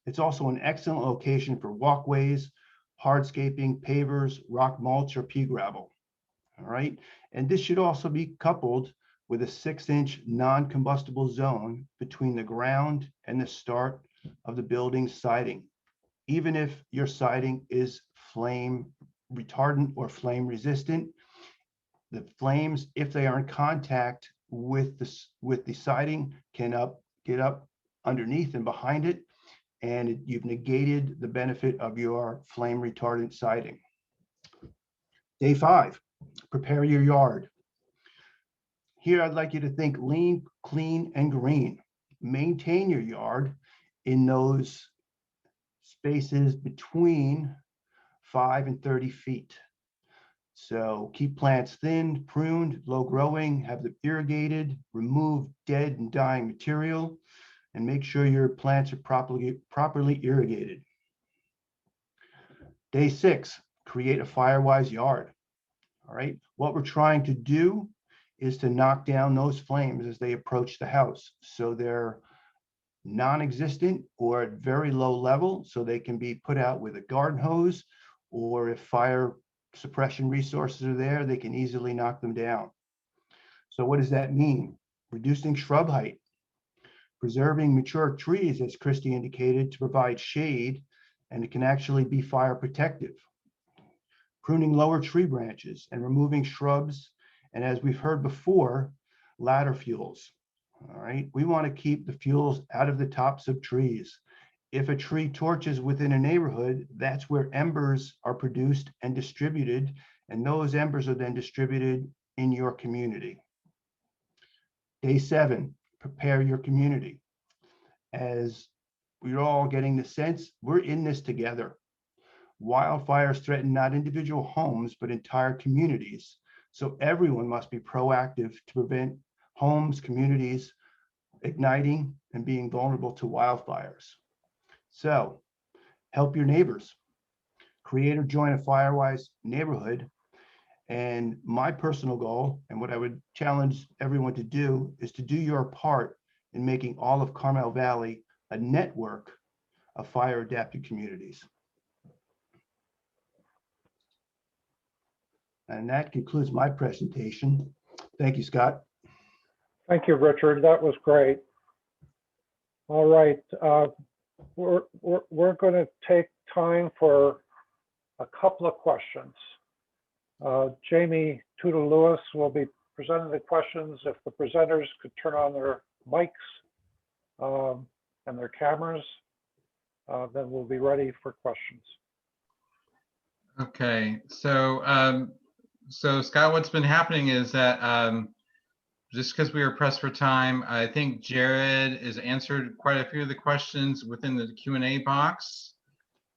It's also an excellent location for walkways, hardscaping, pavers, rock mulch, or pea gravel. All right, and this should also be coupled with a 6-inch non-combustible zone between the ground and the start of the building's siding. Even if your siding is flame retardant or flame resistant, the flames, if they are in contact with the siding, can get up underneath and behind it, and you've negated the benefit of your flame retardant siding. Day 5, prepare your yard. Here, I'd like you to think lean, clean, and green. Maintain your yard in those spaces between 5 and 30 feet. So keep plants thin, pruned, low growing, have them irrigated, remove dead and dying material, and make sure your plants are properly irrigated. Day 6, create a Firewise yard. All right, what we're trying to do is to knock down those flames as they approach the house. So they're non-existent or at very low level, so they can be put out with a garden hose, or if fire suppression resources are there, they can easily knock them down. So what does that mean? Reducing shrub height, preserving mature trees, as Christy indicated, to provide shade, and it can actually be fire protective. Pruning lower tree branches and removing shrubs, and as we've heard before, ladder fuels. All right, we want to keep the fuels out of the tops of trees. If a tree torches within a neighborhood, that's where embers are produced and distributed, and those embers are then distributed in your community. Day 7, prepare your community. As we're all getting the sense, we're in this together. Wildfires threaten not individual homes, but entire communities. So everyone must be proactive to prevent homes, communities igniting and being vulnerable to wildfires. So help your neighbors. Create or join a Firewise neighborhood And my personal goal, and what I would challenge everyone to do, is to do your part in making all of Carmel Valley a network of fire adapted communities. And that concludes my presentation. Thank you, Scott. Thank you, Richard. That was great. All right. We're going to take time for a couple of questions. Jamie Tudor Lewis will be presenting the questions. If the presenters could turn on their mics and their cameras, then we'll be ready for questions. Okay, so so Scott, what's been happening is that just because we were pressed for time, I think Jared has answered quite a few of the questions within the Q&A box,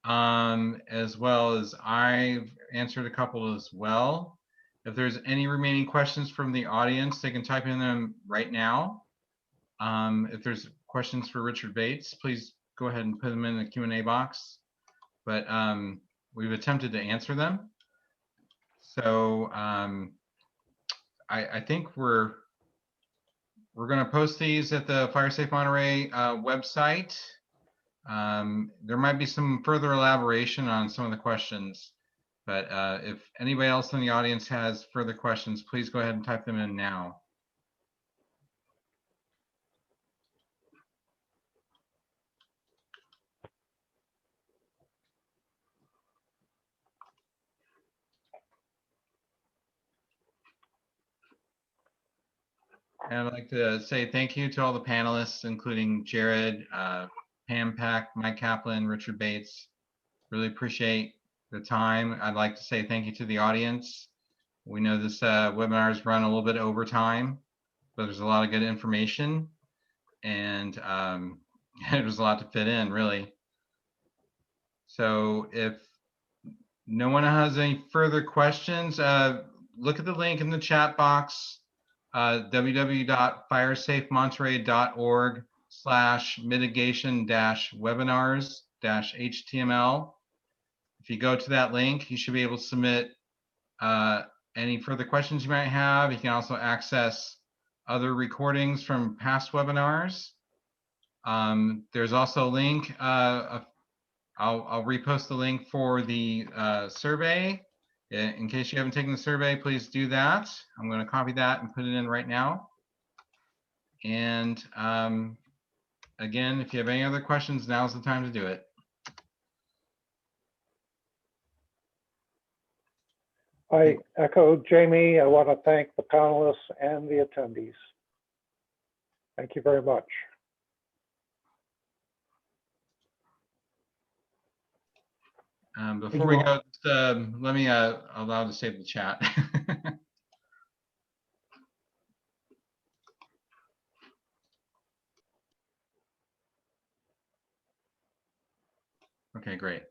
as well as I've answered a couple as well. If there's any remaining questions from the audience, they can type in them right now. If there's questions for Richard Bates, please go ahead and put them in the Q&A box. But we've attempted to answer them. So I think we're going to post these at the Fire Safe Monterey website. There might be some further elaboration on some of the questions, but if anybody else in the audience has further questions, please go ahead and type them in now. And I'd like to say thank you to all the panelists, including Jared, Pam Peck, Mike Kaplan, Richard Bates. Really appreciate the time. I'd like to say thank you to the audience. We know this webinar is run a little bit over time, but there's a lot of good information, and there's a lot to fit in, really. So if no one has any further questions, look at the link in the chat box. www.firesafemonterey.org/mitigation-webinars-html. If you go to that link, you should be able to submit any further questions you might have. You can also access other recordings from past webinars. There's also a link. I'll repost the link for the survey. In case you haven't taken the survey, please do that. I'm going to copy that and put it in right now. And again, if you have any other questions, now's the time to do it. I echo Jamie. I want to thank the panelists and the attendees. Thank you very much. Before we go, just, let me allow to save the chat. Okay, great.